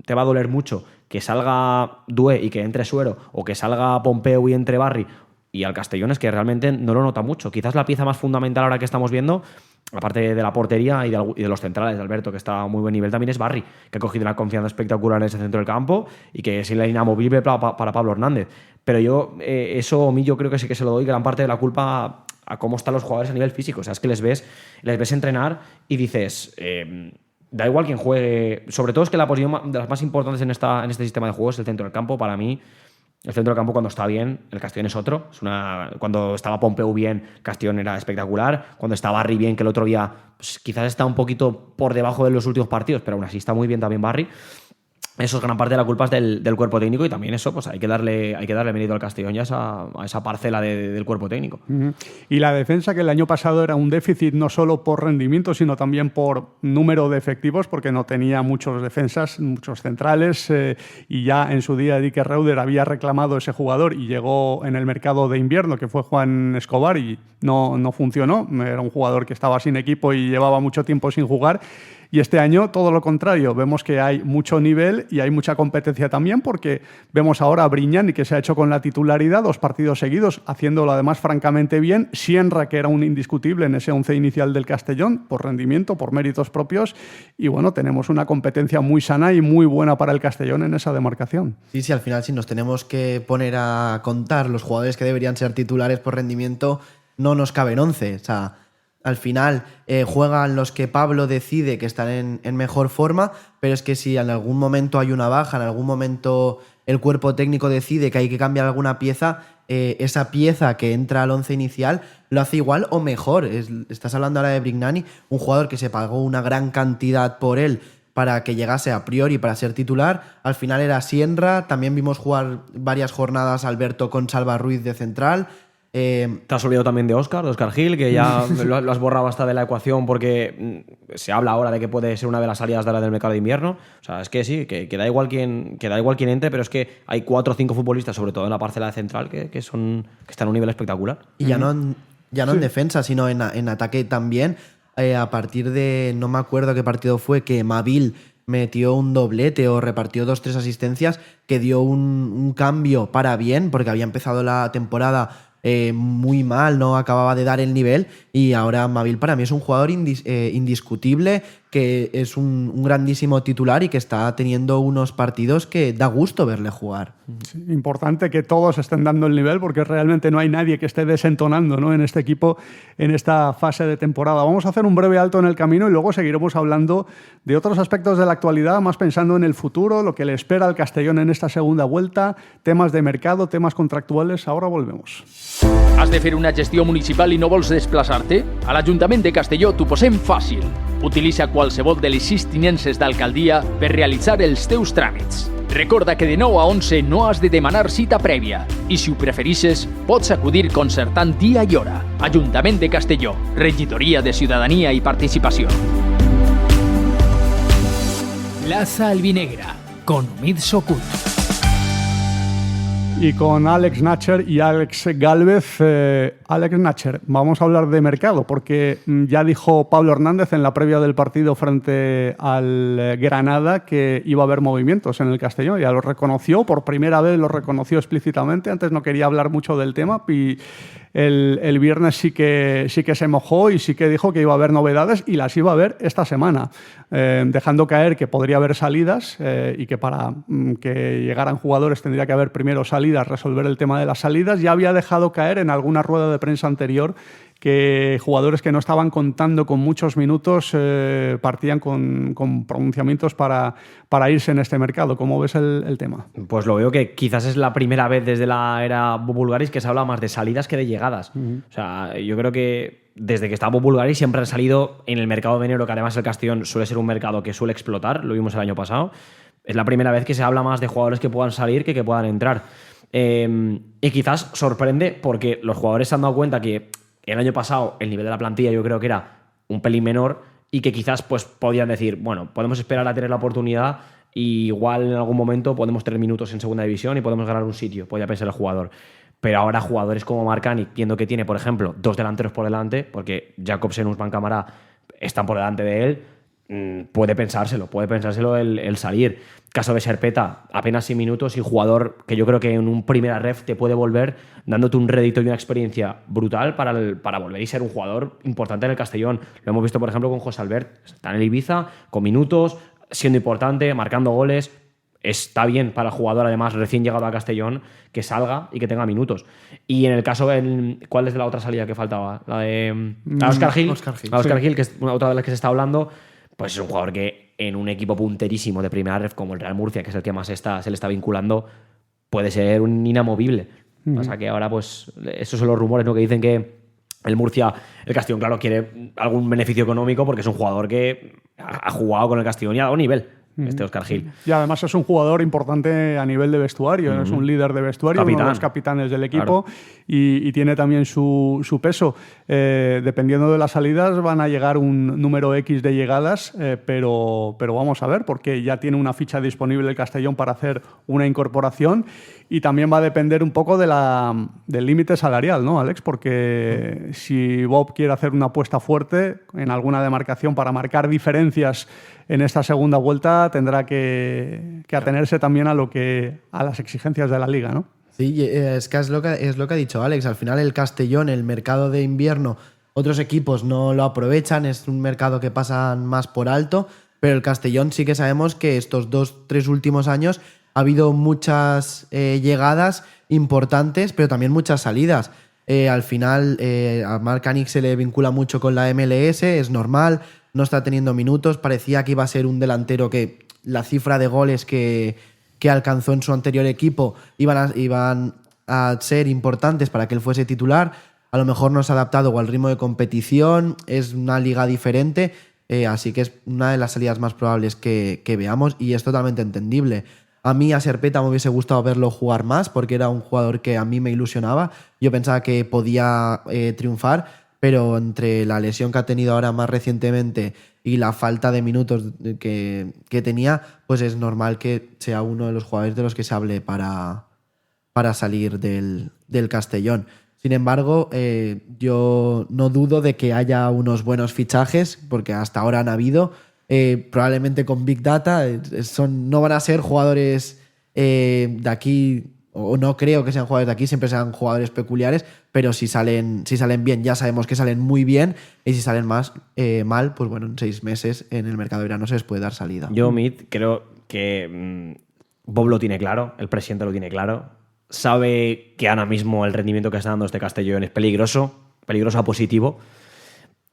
te va a doler mucho que salga Due y que entre Suero, o que salga Pompeu y entre Barry. Y al Castellón es que realmente no lo nota mucho. Quizás la pieza más fundamental ahora que estamos viendo, aparte de la portería y de los centrales de Alberto, que está a muy buen nivel, también es Barry, que ha cogido una confianza espectacular en ese centro del campo y que es la inamovible para Pablo Hernández. Pero eso a mí yo creo que sí que se lo doy gran parte de la culpa a cómo están los jugadores a nivel físico. O sea, es que les ves entrenar y dices, da igual quién juegue. Sobre todo es que la posición de las más importantes en este sistema de juego es el centro del campo. Para mí, el centro del campo cuando está bien, el Castellón es otro. Cuando estaba Pompeu bien, Castellón era espectacular. Cuando estaba Barry bien, que el otro día pues, quizás está un poquito por debajo de los últimos partidos, pero aún así está muy bien también Barry. Eso es gran parte de la culpa del cuerpo técnico y también eso, pues hay que darle mérito al Castellón y a esa parcela del cuerpo técnico. Y la defensa, que el año pasado era un déficit no solo por rendimiento, sino también por número de efectivos, porque no tenía muchos defensas, muchos centrales, y ya en su día Dique Reuter había reclamado ese jugador y llegó en el mercado de invierno, que fue Juan Escobar, y no funcionó. Era un jugador que estaba sin equipo y llevaba mucho tiempo sin jugar. Y este año todo lo contrario, vemos que hay mucho nivel y hay mucha competencia también, porque vemos ahora a Brignani, que se ha hecho con la titularidad 2 partidos seguidos, haciéndolo además francamente bien. Sienra, que era un indiscutible en ese 11 inicial del Castellón, por rendimiento, por méritos propios. Y bueno, tenemos una competencia muy sana y muy buena para el Castellón en esa demarcación. Sí, al final si nos tenemos que poner a contar los jugadores que deberían ser titulares por rendimiento, no nos caben 11, o sea... Al final juegan los que Pablo decide que están en mejor forma, pero es que si en algún momento hay una baja, en algún momento el cuerpo técnico decide que hay que cambiar alguna pieza, esa pieza que entra al 11 inicial lo hace igual o mejor. Estás hablando ahora de Brignani, un jugador que se pagó una gran cantidad por él para que llegase a priori para ser titular. Al final era Sienra, también vimos jugar varias jornadas Alberto con Salva Ruiz de central. Te has olvidado también de Óscar Gil, que ya lo has borrado hasta de la ecuación porque se habla ahora de que puede ser una de las salidas de del mercado de invierno. O sea, es que sí, que da igual quién entre, pero es que hay 4 o 5 futbolistas, sobre todo en la parcela de central, que están a un nivel espectacular. Y ya no en defensa, sino en ataque también. A partir de, no me acuerdo qué partido fue, que Mavil metió un doblete o repartió 2-3 asistencias, que dio un cambio para bien, porque había empezado la temporada muy mal, no acababa de dar el nivel, y ahora Mavil para mí es un jugador indiscutible, que es un grandísimo titular y que está teniendo unos partidos que da gusto verle jugar. Sí, importante que todos estén dando el nivel, porque realmente no hay nadie que esté desentonando, ¿no?, en este equipo en esta fase de temporada. Vamos a hacer un breve alto en el camino y luego seguiremos hablando de otros aspectos de la actualidad, más pensando en el futuro, lo que le espera al Castellón en esta segunda vuelta, temas de mercado, temas contractuales. Ahora volvemos. Has de fer una gestió municipal i no vols desplaçar-te? A l'Ajuntament de Castelló t'ho posem fàcil. Utilitza qualsevol de les 6 tinences d'alcaldia per realitzar els teus tràmits. Recorda que de 9 a 11 no has de demanar cita prèvia i si ho preferixes pots acudir concertant dia i hora. Ajuntament de Castelló, Regidoria de Ciutadania i Participació. Plaza Albinegra, con Omid Sokut. Y con Alex Nacher y Alex Gálvez. Alex Nacher, vamos a hablar de mercado, porque ya dijo Pablo Hernández en la previa del partido frente al Granada que iba a haber movimientos en el Castellón. Ya lo reconoció, por primera vez lo reconoció explícitamente. Antes no quería hablar mucho del tema y el viernes sí que se mojó y sí que dijo que iba a haber novedades y las iba a haber esta semana, dejando caer que podría haber salidas y que para que llegaran jugadores tendría que haber primero salidas, resolver el tema de las salidas. Ya había dejado caer en alguna rueda de prensa anterior que jugadores que no estaban contando con muchos minutos partían con pronunciamientos para irse en este mercado. ¿Cómo ves el tema? Pues lo veo que quizás es la primera vez desde la era Bulgaris que se habla más de salidas que de llegadas. O sea, yo creo que desde que está Bulgaris siempre han salido en el mercado de enero, que además el Castellón suele ser un mercado que suele explotar, lo vimos el año pasado. Es la primera vez que se habla más de jugadores que puedan salir que puedan entrar. Y quizás sorprende porque los jugadores se han dado cuenta que el año pasado el nivel de la plantilla yo creo que era un pelín menor y que quizás pues podían decir, bueno, podemos esperar a tener la oportunidad y igual en algún momento podemos tener minutos en segunda división y podemos ganar un sitio, podía pensar el jugador. Pero ahora jugadores como Marcani, viendo que tiene, por ejemplo, 2 delanteros por delante, porque Jacobsen y Usman Camara están por delante de él, puede pensárselo el salir. Caso de Serpeta, apenas 6 minutos y jugador que yo creo que en un primera ref te puede volver dándote un rédito y una experiencia brutal para volver y ser un jugador importante en el Castellón. Lo hemos visto, por ejemplo, con José Albert. Está en el Ibiza, con minutos, siendo importante, marcando goles. está bien para el jugador, además, recién llegado a Castellón, que salga y que tenga minutos. Y en el caso, ¿cuál es de la otra salida que faltaba? La de Óscar Gil. Óscar Gil, que es otra de las que se está hablando, pues es un jugador que en un equipo punterísimo de primera ref como el Real Murcia, que es el que más se le está vinculando, puede ser un inamovible. Pasa que ahora, pues, esos son los rumores, ¿no? Que dicen que el Castellón, claro, quiere algún beneficio económico porque es un jugador que ha jugado con el Castellón y ha dado nivel. Óscar Gil. Y además es un jugador importante a nivel de vestuario, es un líder de vestuario, uno de los capitanes del equipo, claro. y tiene también su peso. Dependiendo de las salidas van a llegar un número X de llegadas, pero vamos a ver, porque ya tiene una ficha disponible el Castellón para hacer una incorporación y también va a depender un poco del límite salarial, ¿no, Alex? Porque si Bob quiere hacer una apuesta fuerte en alguna demarcación para marcar diferencias en esta segunda vuelta, tendrá que atenerse también a las exigencias de la Liga, ¿no? Sí, es que es lo que ha dicho Alex. Al final el Castellón, el mercado de invierno, otros equipos no lo aprovechan, es un mercado que pasan más por alto, pero el Castellón sí que sabemos que estos 2-3 últimos años ha habido muchas llegadas importantes, pero también muchas salidas. Al final a Marc Anick se le vincula mucho con la MLS, es normal, no está teniendo minutos, parecía que iba a ser un delantero que la cifra de goles que alcanzó en su anterior equipo iban a ser importantes para que él fuese titular. A lo mejor no se ha adaptado al ritmo de competición, es una liga diferente, así que es una de las salidas más probables que veamos y es totalmente entendible. A mí a Serpeta me hubiese gustado verlo jugar más porque era un jugador que a mí me ilusionaba. Yo pensaba que podía triunfar, pero entre la lesión que ha tenido ahora más recientemente y la falta de minutos que tenía, pues es normal que sea uno de los jugadores de los que se hable para salir del Castellón. Sin embargo, yo no dudo de que haya unos buenos fichajes, porque hasta ahora han habido. Probablemente con Big Data no van a ser jugadores de aquí, o no creo que sean jugadores de aquí, siempre sean jugadores peculiares, pero si salen bien, ya sabemos que salen muy bien, y si salen mal, pues bueno, en 6 meses en el mercado de verano se les puede dar salida. Yo, Mit, creo que Bob lo tiene claro, el presidente lo tiene claro, sabe que ahora mismo el rendimiento que está dando este Castellón es peligroso a positivo.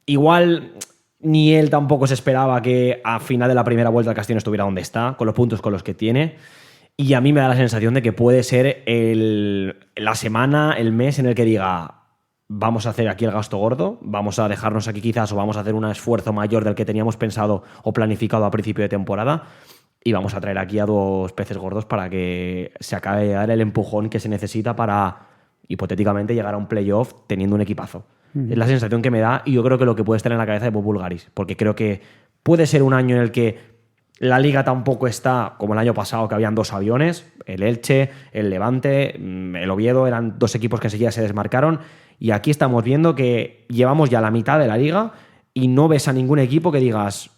Igual ni él tampoco se esperaba que a final de la primera vuelta el Castellón estuviera donde está, con los puntos con los que tiene. Y a mí me da la sensación de que puede ser la semana, el mes en el que diga: vamos a hacer aquí el gasto gordo, vamos a dejarnos aquí quizás, o vamos a hacer un esfuerzo mayor del que teníamos pensado o planificado a principio de temporada, y vamos a traer aquí a 2 peces gordos para que se acabe de dar el empujón que se necesita para, hipotéticamente, llegar a un playoff teniendo un equipazo. Es la sensación que me da, y yo creo que lo que puede estar en la cabeza de Bob Bulgaris, porque creo que puede ser un año en el que la Liga tampoco está como el año pasado, que habían 2 aviones, el Elche, el Levante, el Oviedo, eran 2 equipos que enseguida se desmarcaron, y aquí estamos viendo que llevamos ya la mitad de la Liga y no ves a ningún equipo que digas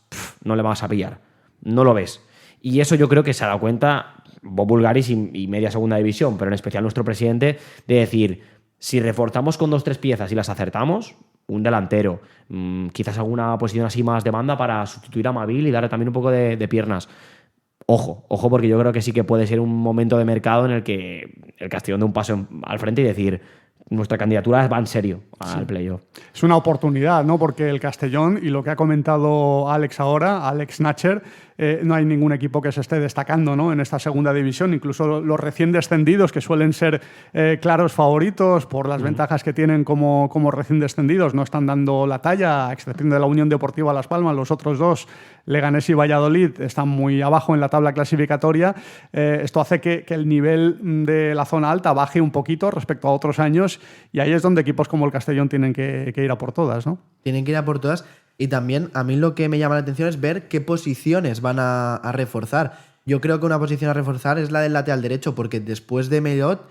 no le vas a pillar, no lo ves. Y eso yo creo que se ha dado cuenta Bob Bulgaris y media segunda división, pero en especial nuestro presidente, de decir: si reforzamos con 2-3 piezas y las acertamos, un delantero, quizás alguna posición así más de banda para sustituir a Mavil y darle también un poco de piernas. Ojo, porque yo creo que sí que puede ser un momento de mercado en el que el Castellón dé un paso al frente y decir: nuestra candidatura va en serio al playoff. Es una oportunidad, ¿no? Porque el Castellón, y lo que ha comentado Alex ahora, Alex Nacher, no hay ningún equipo que se esté destacando, ¿no?, en esta segunda división. Incluso los recién descendidos, que suelen ser claros favoritos por las ventajas que tienen como recién descendidos, no están dando la talla, a excepción de la Unión Deportiva Las Palmas. Los otros 2, Leganés y Valladolid, están muy abajo en la tabla clasificatoria. Esto hace que el nivel de la zona alta baje un poquito respecto a otros años, y ahí es donde equipos como el Castellón tienen que ir a por todas, ¿no? Tienen que ir a por todas. Y también a mí lo que me llama la atención es ver qué posiciones van a reforzar. Yo creo que una posición a reforzar es la del lateral derecho, porque después de Mellot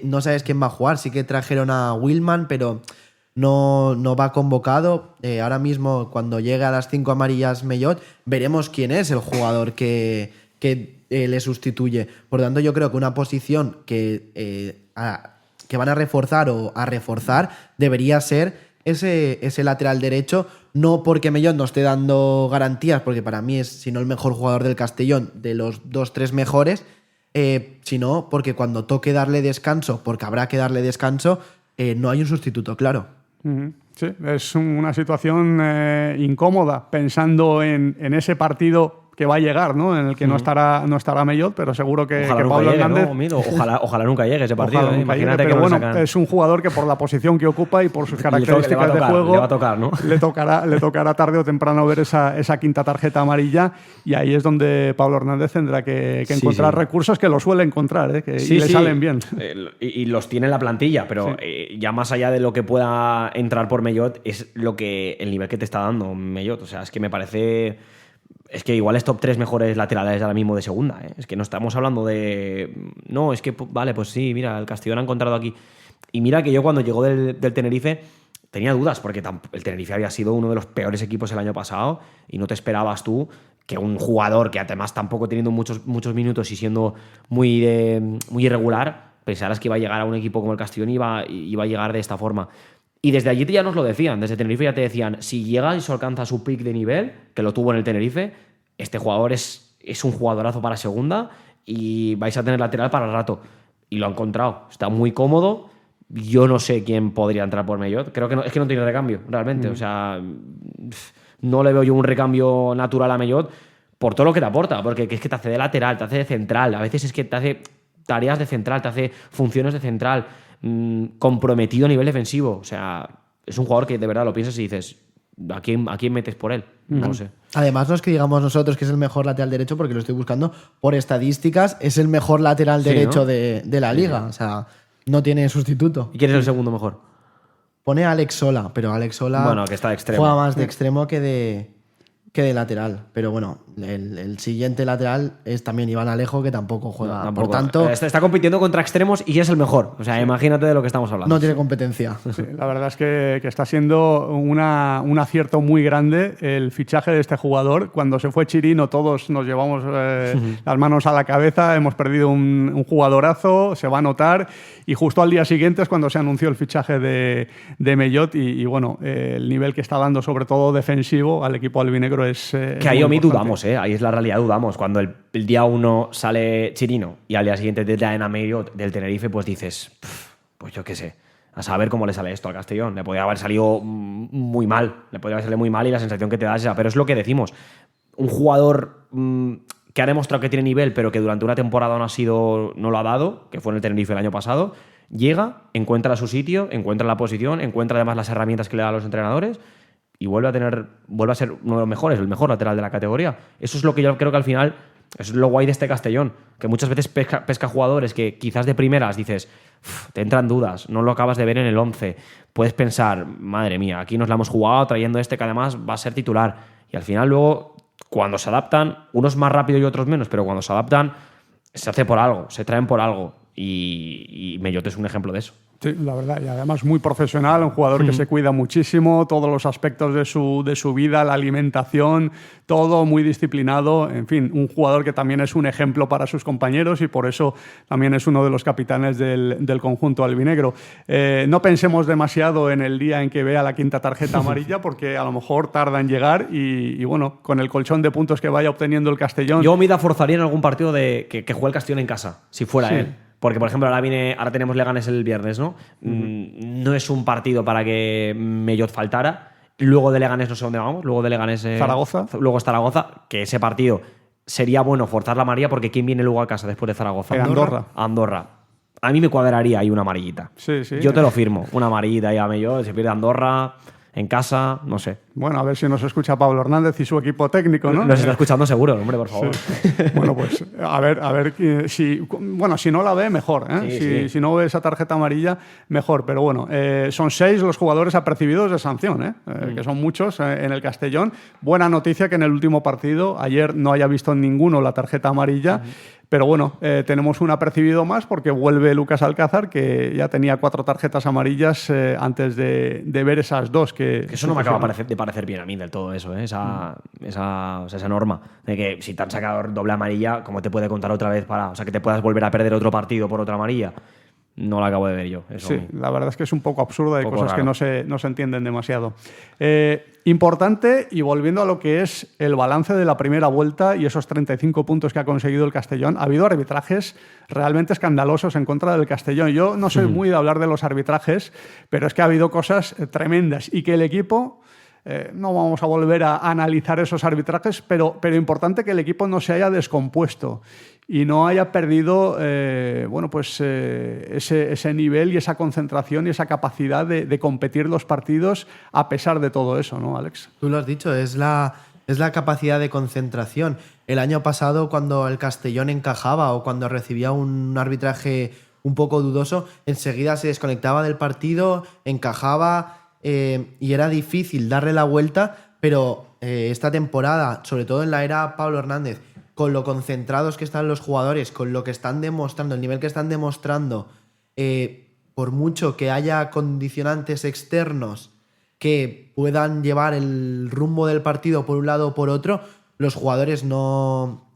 no sabes quién va a jugar. Sí que trajeron a Willman, pero no va convocado. Ahora mismo, cuando llegue a las 5 amarillas Mellot, veremos quién es el jugador que le sustituye. Por lo tanto, yo creo que una posición que van a reforzar o a reforzar debería ser ese lateral derecho, no porque Mellot no esté dando garantías, porque para mí es, si no el mejor jugador del Castellón, de los 2-3 mejores, sino porque cuando toque darle descanso, porque habrá que darle descanso, no hay un sustituto claro. Sí, es una situación incómoda, pensando en ese partido que va a llegar, ¿no? En el que no estará Mellot, pero seguro que Pablo Hernández... ¿no? Ojalá nunca llegue ese partido. Imagínate pero que bueno, es un jugador que por la posición que ocupa y por sus características de juego... Le va a tocar, ¿no? Le tocará tarde o temprano ver esa quinta tarjeta amarilla, y ahí es donde Pablo Hernández tendrá que encontrar recursos, que lo suele encontrar, y le salen bien. Y los tiene en la plantilla, pero ya más allá de lo que pueda entrar por Mellot, es el nivel que te está dando Mellot. O sea, es que me parece... Es que igual es top 3 mejores laterales ahora mismo de segunda, ¿eh? Es que no estamos hablando de... No, es que, vale, pues sí, mira, el Castellón ha encontrado aquí. Y mira que yo cuando llegó del Tenerife tenía dudas, porque el Tenerife había sido uno de los peores equipos el año pasado y no te esperabas tú que un jugador que además tampoco teniendo muchos minutos y siendo muy irregular, pensaras que iba a llegar a un equipo como el Castellón y iba a llegar de esta forma. Y desde allí ya nos lo decían, desde Tenerife ya te decían, si llega y se alcanza su pick de nivel, que lo tuvo en el Tenerife, este jugador es un jugadorazo para segunda y vais a tener lateral para el rato. Y lo ha encontrado, está muy cómodo. Yo no sé quién podría entrar por Mellot, creo que no, es que no tiene recambio, realmente. O sea, no le veo yo un recambio natural a Mellot por todo lo que te aporta, porque es que te hace de lateral, te hace de central, a veces es que te hace tareas de central, te hace funciones de central, comprometido a nivel defensivo. O sea, es un jugador que de verdad lo piensas y dices, ¿a quién metes por él? No lo sé. Además, no es que digamos nosotros que es el mejor lateral derecho, porque lo estoy buscando por estadísticas, es el mejor lateral derecho, ¿no?, de la liga. O sea, no tiene sustituto. ¿Y quién es el segundo mejor? Pone a Alex Sola, pero Alex Sola, bueno, que está de extremo, juega más de extremo que de lateral. Pero bueno, el siguiente lateral es también Iván Alejo, que tampoco juega. Tampoco. Por tanto, está compitiendo contra extremos y es el mejor. O sea, imagínate de lo que estamos hablando. No tiene competencia. Sí, la verdad es que está siendo un acierto muy grande el fichaje de este jugador. Cuando se fue Chirino, todos nos llevamos las manos a la cabeza. Hemos perdido un jugadorazo, se va a notar. Y justo al día siguiente es cuando se anunció el fichaje de Mellot. Y bueno, el nivel que está dando, sobre todo defensivo, al equipo albinegro es. Que ahí dudamos, ahí es la realidad, dudamos. Cuando el día 1 sale Chirino y al día siguiente te traen a Mellot del Tenerife, pues dices, pues yo qué sé, a saber cómo le sale esto al Castellón. Le podría haber salido muy mal, y la sensación que te da es esa. Pero es lo que decimos, un jugador que ha demostrado que tiene nivel, pero que durante una temporada no lo ha dado, que fue en el Tenerife el año pasado, llega, encuentra su sitio, encuentra la posición, encuentra además las herramientas que le dan los entrenadores y vuelve a ser uno de los mejores, el mejor lateral de la categoría. Eso es lo que yo creo que al final es lo guay de este Castellón, que muchas veces pesca jugadores que quizás de primeras dices, te entran dudas, no lo acabas de ver en el 11, puedes pensar, madre mía, aquí nos la hemos jugado trayendo que además va a ser titular, y al final luego cuando se adaptan, unos más rápido y otros menos, pero cuando se adaptan se hace por algo, se traen por algo, y Mellot es un ejemplo de eso. Sí, la verdad, y además muy profesional, un jugador que se cuida muchísimo, todos los aspectos de su vida, la alimentación, todo muy disciplinado, en fin, un jugador que también es un ejemplo para sus compañeros y por eso también es uno de los capitanes del conjunto albinegro. No pensemos demasiado en el día en que vea la quinta tarjeta amarilla, porque a lo mejor tarda en llegar y bueno, con el colchón de puntos que vaya obteniendo el Castellón... Yo me forzaría en algún partido que juegue el Castellón en casa, si fuera él. Porque, por ejemplo, ahora tenemos Leganés el viernes, ¿no? No es un partido para que Mellot faltara. Luego de Leganés no sé dónde vamos. Luego de Leganés... Zaragoza. Luego es Zaragoza, que ese partido sería bueno forzar la amarilla porque ¿quién viene luego a casa después de Zaragoza? Andorra. A mí me cuadraría ahí una amarillita. Sí. Yo te lo firmo. Una amarillita ahí a Mellot. Se pierde Andorra... en casa, no sé. Bueno, a ver si nos escucha Pablo Hernández y su equipo técnico, ¿no? Nos está escuchando seguro, hombre, por favor. Sí. Bueno, pues a ver si no la ve, mejor, ¿eh? Si no ve esa tarjeta amarilla, mejor. Pero bueno, son 6 los jugadores apercibidos de sanción, que son muchos en el Castellón. Buena noticia que en el último partido, ayer no haya visto ninguno la tarjeta amarilla. Pero bueno, tenemos un apercibido más porque vuelve Lucas Alcázar, que ya tenía 4 tarjetas amarillas antes de ver esas 2. Que eso no me acaba de parecer bien a mí del todo eso, esa norma de que si te han sacado doble amarilla, ¿cómo te puede contar otra vez que te puedas volver a perder otro partido por otra amarilla? no la acabo de ver yo. Eso Sí, la verdad es que es un poco absurdo, hay cosas raro. que no se entienden demasiado. Importante, y volviendo a lo que es el balance de la primera vuelta y esos 35 puntos que ha conseguido el Castellón, ha habido arbitrajes realmente escandalosos en contra del Castellón. Yo no soy muy de hablar de los arbitrajes, pero es que ha habido cosas tremendas y que el equipo... no vamos a volver a analizar esos arbitrajes, pero importante que el equipo no se haya descompuesto y no haya perdido ese nivel y esa concentración y esa capacidad de competir los partidos a pesar de todo eso, ¿no, Alex? Tú lo has dicho, es la capacidad de concentración. El año pasado, cuando el Castellón encajaba o cuando recibía un arbitraje un poco dudoso, enseguida se desconectaba del partido, encajaba... y era difícil darle la vuelta, pero esta temporada, sobre todo en la era Pablo Hernández, con lo concentrados que están los jugadores, con lo que están demostrando, el nivel que están demostrando, por mucho que haya condicionantes externos que puedan llevar el rumbo del partido por un lado o por otro, los jugadores no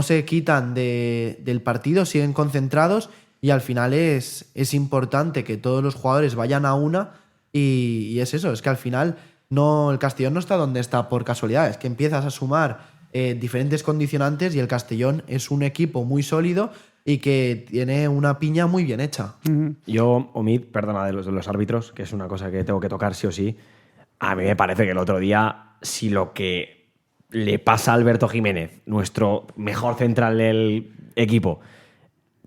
se quitan del partido, siguen concentrados y al final es importante que todos los jugadores vayan a una. Y es eso, es que al final el Castellón no está donde está por casualidad, es que empiezas a sumar diferentes condicionantes y el Castellón es un equipo muy sólido y que tiene una piña muy bien hecha. Yo, Omid, perdona, de los árbitros, que es una cosa que tengo que tocar sí o sí, a mí me parece que el otro día, si lo que le pasa a Alberto Jiménez, nuestro mejor central del equipo,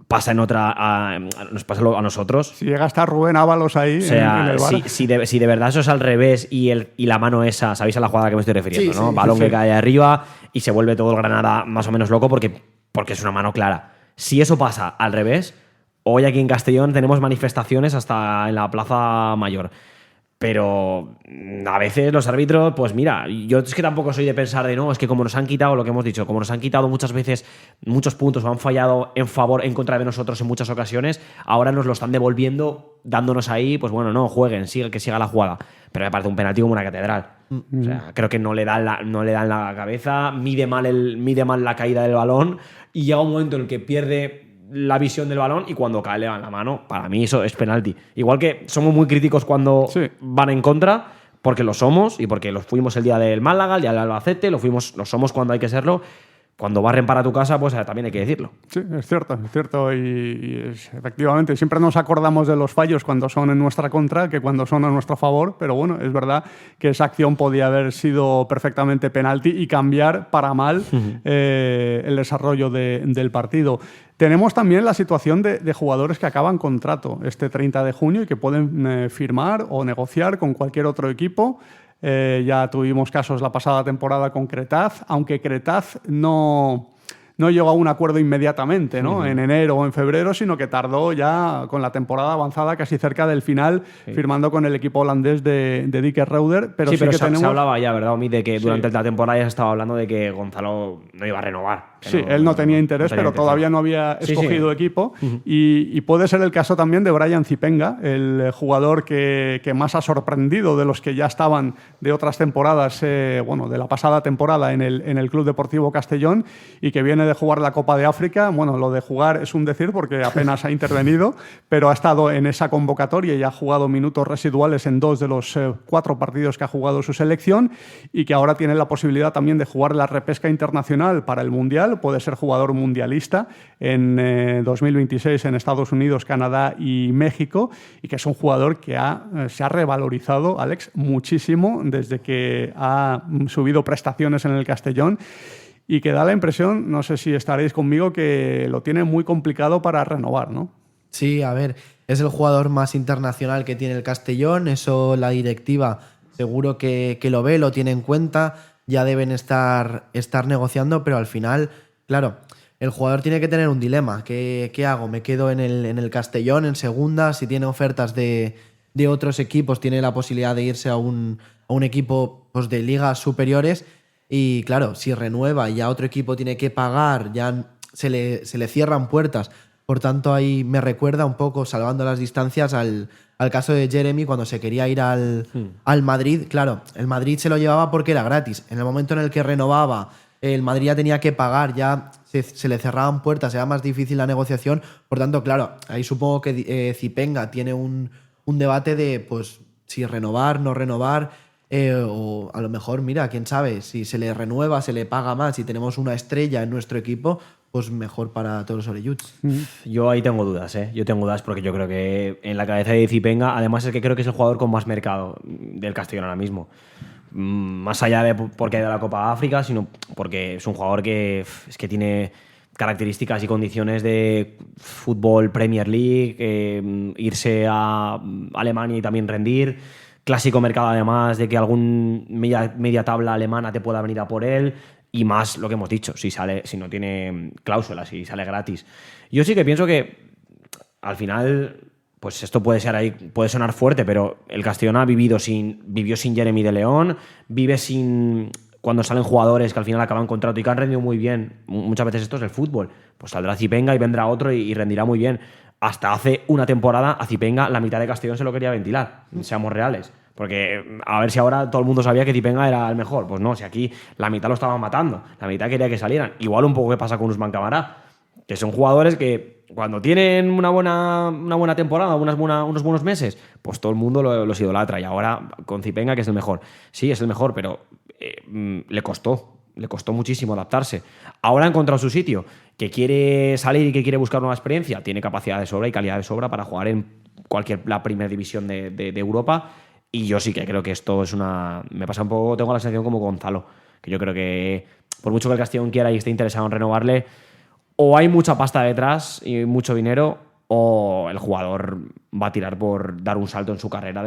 pasa en otra, nos pasa a nosotros. Si llega a estar Rubén Ábalos ahí, O sea, en el bar. si de verdad eso es al revés y la mano esa, ¿sabéis a la jugada que me estoy refiriendo? Sí, ¿no? sí, Balón sí. que cae arriba y se vuelve todo el Granada más o menos loco porque es una mano clara. Si eso pasa al revés, hoy aquí en Castellón tenemos manifestaciones hasta en la Plaza Mayor. Pero a veces los árbitros, pues mira, yo es que tampoco soy de pensar de no, es que como nos han quitado lo que hemos dicho, como nos han quitado muchas veces muchos puntos o han fallado en contra de nosotros en muchas ocasiones, ahora nos lo están devolviendo, dándonos ahí, pues bueno, no, jueguen, que siga la jugada. Pero me parece un penalti como una catedral. O sea, creo que no le dan la cabeza, mide mal la caída del balón y llega un momento en el que pierde la visión del balón y cuando cae le dan la mano. Para mí eso es penalti. Igual que somos muy críticos cuando van en contra, porque lo somos y porque los fuimos el día del Málaga, el día del Albacete, lo somos cuando hay que serlo. Cuando barren para tu casa, pues también hay que decirlo. Sí, es cierto. Efectivamente, siempre nos acordamos de los fallos cuando son en nuestra contra que cuando son a nuestro favor, pero bueno, es verdad que esa acción podía haber sido perfectamente penalti y cambiar para mal el desarrollo del partido. Tenemos también la situación de jugadores que acaban contrato este 30 de junio y que pueden firmar o negociar con cualquier otro equipo. Ya tuvimos casos la pasada temporada con Cretaz, aunque Cretaz no llegó a un acuerdo inmediatamente, ¿no? En enero o en febrero, sino que tardó ya con la temporada avanzada casi cerca del final, firmando con el equipo holandés de Dick Reuter. Pero pero que se hablaba ya, ¿verdad, Omi? De que durante la temporada ya se estaba hablando de que Gonzalo no iba a renovar. Sí, él no tenía interés, pero todavía no había escogido equipo. Y puede ser el caso también de Brian Zipenga, el jugador que más ha sorprendido de los que ya estaban de otras temporadas, de la pasada temporada en el Club Deportivo Castellón y que viene de jugar la Copa de África. Bueno, lo de jugar es un decir porque apenas ha intervenido, pero ha estado en esa convocatoria y ha jugado minutos residuales en 2 de los 4 partidos que ha jugado su selección y que ahora tiene la posibilidad también de jugar la repesca internacional para el Mundial. Puede ser jugador mundialista en 2026 en Estados Unidos, Canadá y México y que es un jugador que se ha revalorizado, Alex, muchísimo desde que ha subido prestaciones en el Castellón y que da la impresión, no sé si estaréis conmigo, que lo tiene muy complicado para renovar, ¿no? Sí, a ver, es el jugador más internacional que tiene el Castellón, eso la directiva seguro que lo ve, lo tiene en cuenta, ya deben estar negociando, pero al final, claro, el jugador tiene que tener un dilema. ¿Qué hago? ¿Me quedo en el Castellón, en segunda? Si tiene ofertas de otros equipos, tiene la posibilidad de irse a un equipo pues, de ligas superiores. Y claro, si renueva y a otro equipo tiene que pagar, ya se le cierran puertas. Por tanto, ahí me recuerda un poco, salvando las distancias, al caso de Jeremy cuando se quería ir al Madrid. Claro, el Madrid se lo llevaba porque era gratis. En el momento en el que renovaba, el Madrid ya tenía que pagar, ya se le cerraban puertas, era más difícil la negociación. Por tanto, claro, ahí supongo que Zipenga tiene un debate de pues si renovar, no renovar, o a lo mejor, mira, quién sabe, si se le renueva, se le paga más, si tenemos una estrella en nuestro equipo, pues mejor para todos los orelluts. Yo ahí tengo dudas, ¿eh? Yo tengo dudas porque yo creo que en la cabeza de Zipenga, además es que creo que es el jugador con más mercado del Castellón ahora mismo. Más allá de porque ha ido a la Copa África, sino porque es un jugador que es que tiene características y condiciones de fútbol Premier League, irse a Alemania y también rendir. Clásico mercado además de que algún media tabla alemana te pueda venir a por él. Y más lo que hemos dicho, si no tiene cláusulas, si sale gratis. Yo sí que pienso que al final, pues esto puede sonar fuerte, pero el Castellón vivió sin Jeremy de León, vive sin cuando salen jugadores que al final acaban contrato y que han rendido muy bien. Muchas veces esto es el fútbol. Pues saldrá Zipenga y vendrá otro y rendirá muy bien. Hasta hace una temporada a Zipenga la mitad de Castellón se lo quería ventilar, seamos reales. Porque a ver si ahora todo el mundo sabía que Zipenga era el mejor. Pues no, si aquí la mitad lo estaban matando, la mitad quería que salieran. Igual un poco que pasa con Usman Camará, que son jugadores que cuando tienen una buena temporada, unos buenos meses, pues todo el mundo los idolatra. Y ahora con Zipenga, que es el mejor. Sí, es el mejor, pero le costó muchísimo adaptarse. Ahora ha encontrado su sitio, que quiere salir y que quiere buscar nueva experiencia. Tiene capacidad de sobra y calidad de sobra para jugar en la primera división de Europa. Y yo sí que creo que esto es me pasa un poco, tengo la sensación como Gonzalo, que yo creo que por mucho que el Castellón quiera y esté interesado en renovarle, o hay mucha pasta detrás y mucho dinero, o el jugador va a tirar por dar un salto en su carrera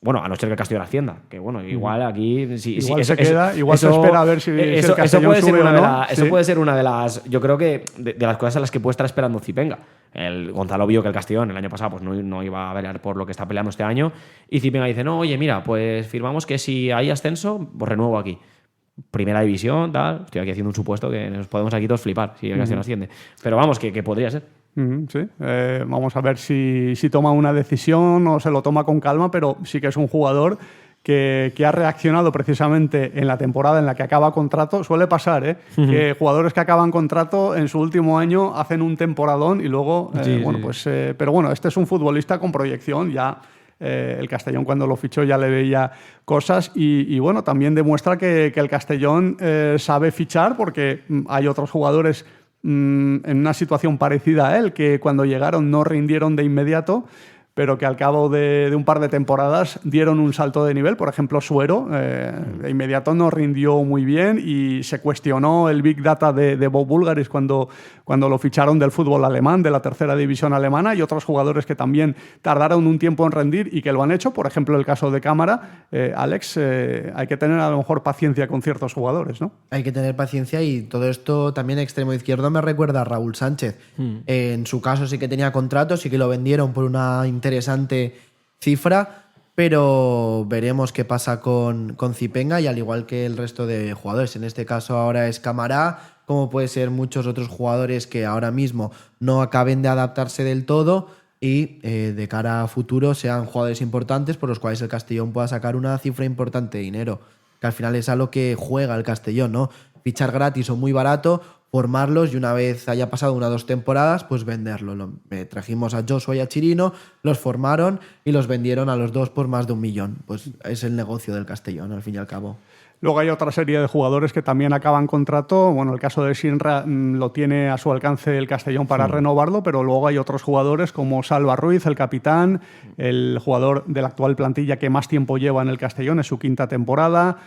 bueno, a no ser que el Castellón ascienda, que bueno, igual aquí igual se espera a ver si el Castellón sube o no. Eso puede ser una de las, yo creo que de las cosas a las que puede estar esperando Zipenga. El Gonzalo vio que el Castellón el año pasado pues no iba a pelear por lo que está peleando este año, y Zipenga dice, no, oye, mira, pues firmamos que si hay ascenso, pues renuevo aquí. Primera división, tal, estoy aquí haciendo un supuesto que nos podemos aquí todos flipar si el Castellón asciende. Pero vamos, que podría ser. Sí, vamos a ver si toma una decisión o se lo toma con calma, pero sí que es un jugador que ha reaccionado precisamente en la temporada en la que acaba contrato. Suele pasar, que jugadores que acaban contrato en su último año hacen un temporadón y luego, pero bueno, este es un futbolista con proyección, ya el Castellón cuando lo fichó ya le veía cosas y bueno, también demuestra que el Castellón sabe fichar, porque hay otros jugadores en una situación parecida a él, que cuando llegaron no rindieron de inmediato, pero que al cabo de un par de temporadas dieron un salto de nivel. Por ejemplo, Suero, de inmediato no rindió muy bien y se cuestionó el Big Data de Bob Bulgaris cuando lo ficharon del fútbol alemán, de la tercera división alemana, y otros jugadores que también tardaron un tiempo en rendir y que lo han hecho. Por ejemplo, el caso de Cámara. Alex, hay que tener a lo mejor paciencia con ciertos jugadores, ¿no? Hay que tener paciencia, y todo esto también extremo izquierdo me recuerda a Raúl Sánchez. En su caso sí que tenía contrato, sí que lo vendieron por una interesante cifra, pero veremos qué pasa con Zipenga, y al igual que el resto de jugadores. En este caso ahora es Camará, como puede ser muchos otros jugadores que ahora mismo no acaben de adaptarse del todo y de cara a futuro sean jugadores importantes por los cuales el Castellón pueda sacar una cifra importante de dinero, que al final es a lo que juega el Castellón, ¿no? Fichar gratis o muy barato, formarlos y una vez haya pasado 1 o 2 temporadas, pues venderlo. Trajimos a Joshua y a Chirino, los formaron y los vendieron a los dos por más de 1 millón. Pues es el negocio del Castellón, al fin y al cabo. Luego hay otra serie de jugadores que también acaban contrato. Bueno, el caso de Sinra lo tiene a su alcance el Castellón para renovarlo, pero luego hay otros jugadores como Salva Ruiz, el capitán, el jugador de la actual plantilla que más tiempo lleva en el Castellón, es su 5ª temporada.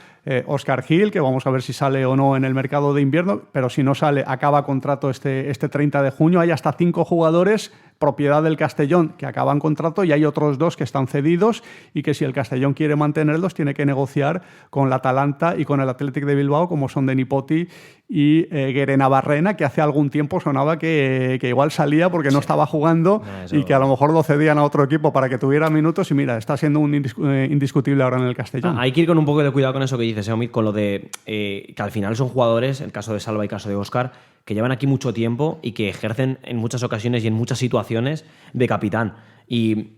Óscar Gil, que vamos a ver si sale o no en el mercado de invierno, pero si no sale, acaba contrato este 30 de junio. Hay hasta 5 jugadores propiedad del Castellón que acaban contrato, y hay otros 2 que están cedidos y que si el Castellón quiere mantenerlos tiene que negociar con la Atalanta y con el Athletic de Bilbao, como son Deni Poti y Guerena Barrena, que hace algún tiempo sonaba que igual salía porque no estaba jugando y que a lo mejor lo cedían a otro equipo para que tuviera minutos, y mira, está siendo un indiscutible ahora en el Castellón. Hay que ir con un poco de cuidado con eso que dices, Omid, con lo de que al final son jugadores, el caso de Salva y el caso de Óscar, que llevan aquí mucho tiempo y que ejercen en muchas ocasiones y en muchas situaciones de capitán. Y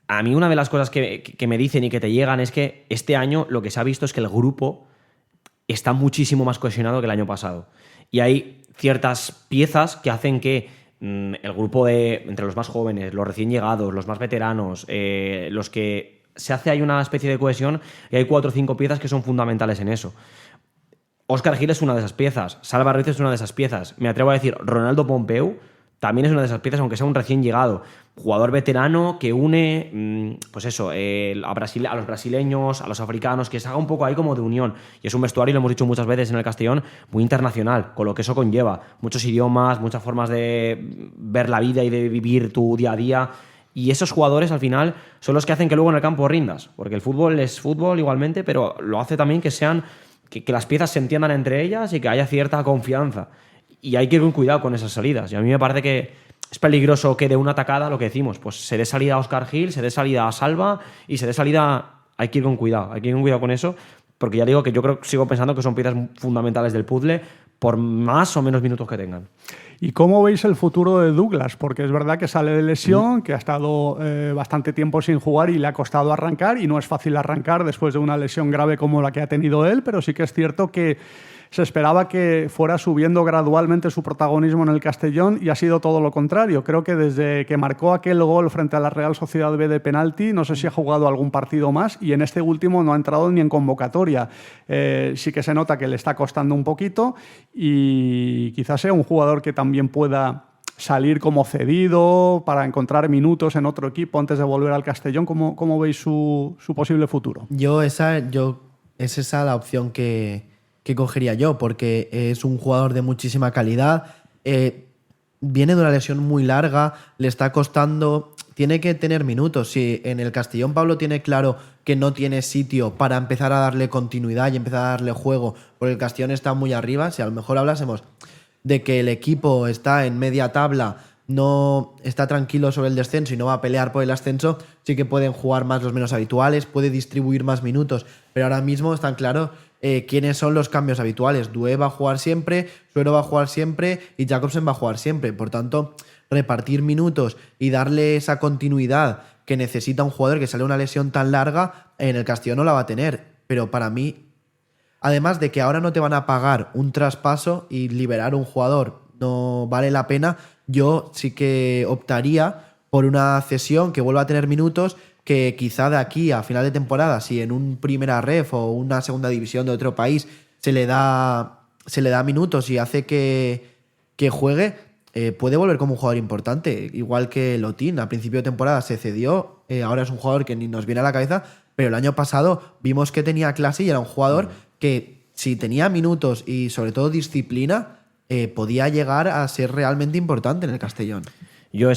a mí una de las cosas que me dicen y que te llegan es que este año lo que se ha visto es que el grupo está muchísimo más cohesionado que el año pasado. Y hay ciertas piezas que hacen que el grupo entre los más jóvenes, los recién llegados, los más veteranos, los que hay una especie de cohesión, y hay 4 o 5 piezas que son fundamentales en eso. Óscar Gil es una de esas piezas, Salva Ruiz es una de esas piezas, me atrevo a decir, Ronaldo Pompeu también es una de esas piezas, aunque sea un recién llegado. Jugador veterano que une, pues eso, a los brasileños, a los africanos, que se haga un poco ahí como de unión. Y es un vestuario, y lo hemos dicho muchas veces en el Castellón, muy internacional, con lo que eso conlleva. Muchos idiomas, muchas formas de ver la vida y de vivir tu día a día. Y esos jugadores, al final, son los que hacen que luego en el campo rindas. Porque el fútbol es fútbol igualmente, pero lo hace también que las piezas se entiendan entre ellas y que haya cierta confianza. Y hay que ir con cuidado con esas salidas. Y a mí me parece que es peligroso que de una atacada, lo que decimos, pues se dé salida a Óscar Gil, se dé salida a Salva y se dé salida... Hay que ir con cuidado. Hay que ir con cuidado con eso, porque ya digo que sigo pensando que son piezas fundamentales del puzzle por más o menos minutos que tengan. ¿Y cómo veis el futuro de Douglas? Porque es verdad que sale de lesión, que ha estado bastante tiempo sin jugar y le ha costado arrancar, y no es fácil arrancar después de una lesión grave como la que ha tenido él, pero sí que es cierto que se esperaba que fuera subiendo gradualmente su protagonismo en el Castellón, y ha sido todo lo contrario. Creo que desde que marcó aquel gol frente a la Real Sociedad B de penalti, no sé si ha jugado algún partido más, y en este último no ha entrado ni en convocatoria. Sí que se nota que le está costando un poquito, y quizás sea un jugador que también pueda salir como cedido para encontrar minutos en otro equipo antes de volver al Castellón. ¿Cómo veis su posible futuro? Es esa la opción que cogería yo, porque es un jugador de muchísima calidad, viene de una lesión muy larga, le está costando, tiene que tener minutos. Si en el Castellón Pablo tiene claro que no tiene sitio para empezar a darle continuidad y empezar a darle juego, porque el Castellón está muy arriba, si a lo mejor hablásemos de que el equipo está en media tabla, no está tranquilo sobre el descenso y no va a pelear por el ascenso, sí que pueden jugar más los menos habituales, puede distribuir más minutos, pero ahora mismo están claros quiénes son los cambios habituales. Doué va a jugar siempre, Suero va a jugar siempre y Jacobsen va a jugar siempre. Por tanto, repartir minutos y darle esa continuidad que necesita un jugador que sale de una lesión tan larga, en el Castellón no la va a tener. Pero para mí, además de que ahora no te van a pagar un traspaso y liberar un jugador no vale la pena, yo sí que optaría por una cesión que vuelva a tener minutos, que quizá de aquí a final de temporada, si en un primera ref o una segunda división de otro país se le da minutos y hace que juegue, puede volver como un jugador importante. Igual que Lotín, a principio de temporada se cedió, ahora es un jugador que ni nos viene a la cabeza, pero el año pasado vimos que tenía clase y era un jugador que, si tenía minutos y sobre todo disciplina, podía llegar a ser realmente importante en el Castellón.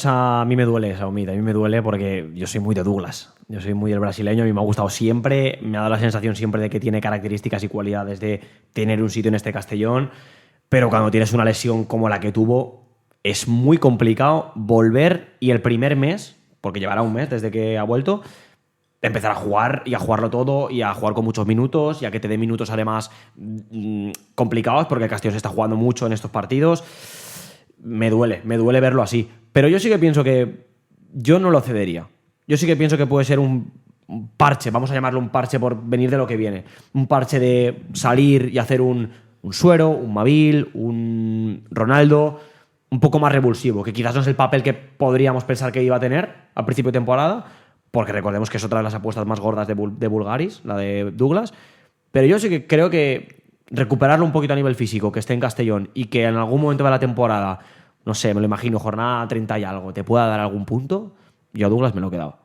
A mí me duele esa Omid, a mí me duele porque yo soy muy de Douglas, yo soy muy del brasileño, a mí me ha gustado siempre, me ha dado la sensación siempre de que tiene características y cualidades de tener un sitio en este Castellón, pero cuando tienes una lesión como la que tuvo, es muy complicado volver, y el primer mes, porque llevará un mes desde que ha vuelto, empezar a jugar y a jugarlo todo y a jugar con muchos minutos y a que te dé minutos además complicados, porque el Castellón se está jugando mucho en estos partidos. Me duele verlo así. Pero yo sí que pienso que yo no lo cedería. Yo sí que pienso que puede ser un parche, vamos a llamarlo un parche por venir de lo que viene. Un parche de salir y hacer un Suero, un Mabil, un Ronaldo, un poco más revulsivo, que quizás no es el papel que podríamos pensar que iba a tener al principio de temporada, porque recordemos que es otra de las apuestas más gordas de Bulgaris, la de Douglas. Pero yo sí que creo que recuperarlo un poquito a nivel físico, que esté en Castellón y que en algún momento de la temporada, no sé, me lo imagino, jornada 30 y algo, te pueda dar algún punto, yo a Douglas me lo he quedado.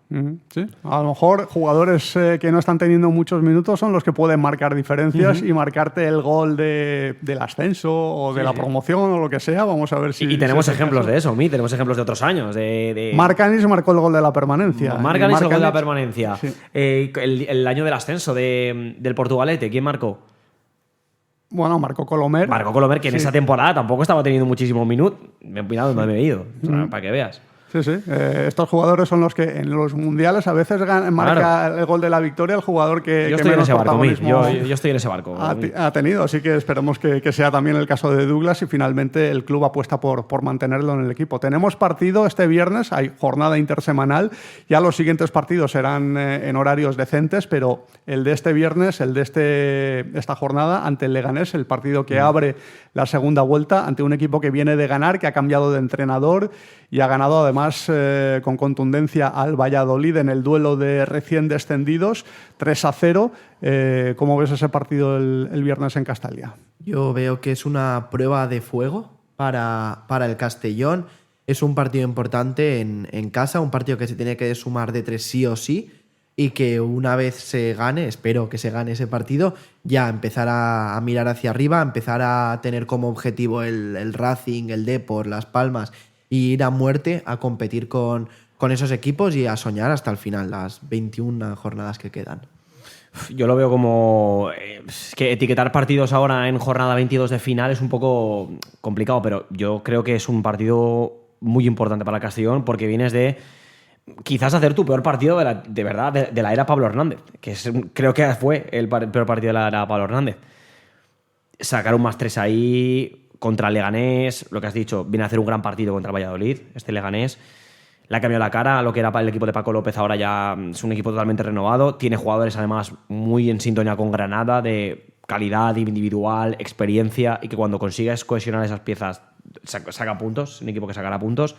Sí. A lo mejor jugadores que no están teniendo muchos minutos son los que pueden marcar diferencias y marcarte el gol del ascenso o de la promoción o lo que sea. Vamos a ver si... Y tenemos ejemplos de eso, tenemos ejemplos de otros años. Marc Anis marcó el gol de la permanencia. Marc Anis el gol de la permanencia. Sí. El año del ascenso del Portugalete, ¿quién marcó? Bueno, marcó Colomer. Marcó Colomer, que en esa temporada tampoco estaba teniendo muchísimos minutos. Me he opinado, no me he ido. Para que veas. Sí. Estos jugadores son los que en los mundiales a veces marca el gol de la victoria el jugador que yo estoy en menos ese barco, protagonismo yo estoy en ese barco. ha tenido, así que esperemos que sea también el caso de Douglas y finalmente el club apuesta por mantenerlo en el equipo. Tenemos partido este viernes, hay jornada intersemanal, ya los siguientes partidos serán en horarios decentes, pero el de este viernes, el de esta jornada ante el Leganés, el partido que abre la segunda vuelta ante un equipo que viene de ganar, que ha cambiado de entrenador y ha ganado además con contundencia al Valladolid en el duelo de recién descendidos, 3-0. ¿Cómo ves ese partido el viernes en Castalia? Yo veo que es una prueba de fuego para el Castellón. Es un partido importante en casa, un partido que se tiene que sumar de 3 sí o sí, y que una vez se gane, espero que se gane ese partido, ya empezar a mirar hacia arriba, empezar a tener como objetivo el Racing, el Depor, Las Palmas, y ir a muerte a competir con esos equipos y a soñar hasta el final, las 21 jornadas que quedan. Yo lo veo como que etiquetar partidos ahora en jornada 22 de final es un poco complicado, pero yo creo que es un partido muy importante para el Castellón porque vienes de quizás hacer tu peor partido de verdad de la era Pablo Hernández, que creo que fue el peor partido de la era Pablo Hernández. Sacar un +3 ahí contra el Leganés, lo que has dicho, viene a hacer un gran partido contra el Valladolid, este Leganés. Le ha cambiado la cara a lo que era el equipo de Paco López, ahora ya es un equipo totalmente renovado. Tiene jugadores además muy en sintonía con Granada, de calidad individual, experiencia, y que cuando consigas cohesionar esas piezas saca puntos, un equipo que sacará puntos.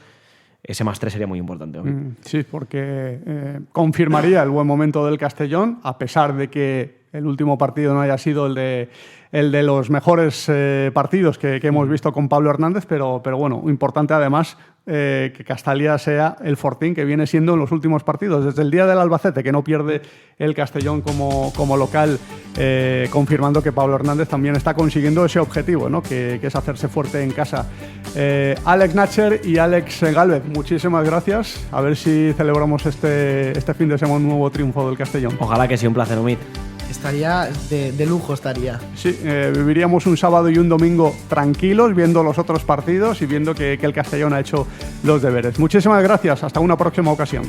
Ese +3 sería muy importante. Sí, porque confirmaría el buen momento del Castellón, a pesar de que el último partido no haya sido el de los mejores partidos que hemos visto con Pablo Hernández, pero bueno, importante además que Castalia sea el fortín que viene siendo en los últimos partidos. Desde el día del Albacete, que no pierde el Castellón como local, confirmando que Pablo Hernández también está consiguiendo ese objetivo, ¿no? que es hacerse fuerte en casa. Alex Nacher y Alex Gálvez, muchísimas gracias. A ver si celebramos este fin de semana un nuevo triunfo del Castellón. Ojalá que sea un placer, Umid. Estaría de lujo, estaría. Sí, viviríamos un sábado y un domingo tranquilos, viendo los otros partidos y viendo que el Castellón ha hecho los deberes. Muchísimas gracias, hasta una próxima ocasión.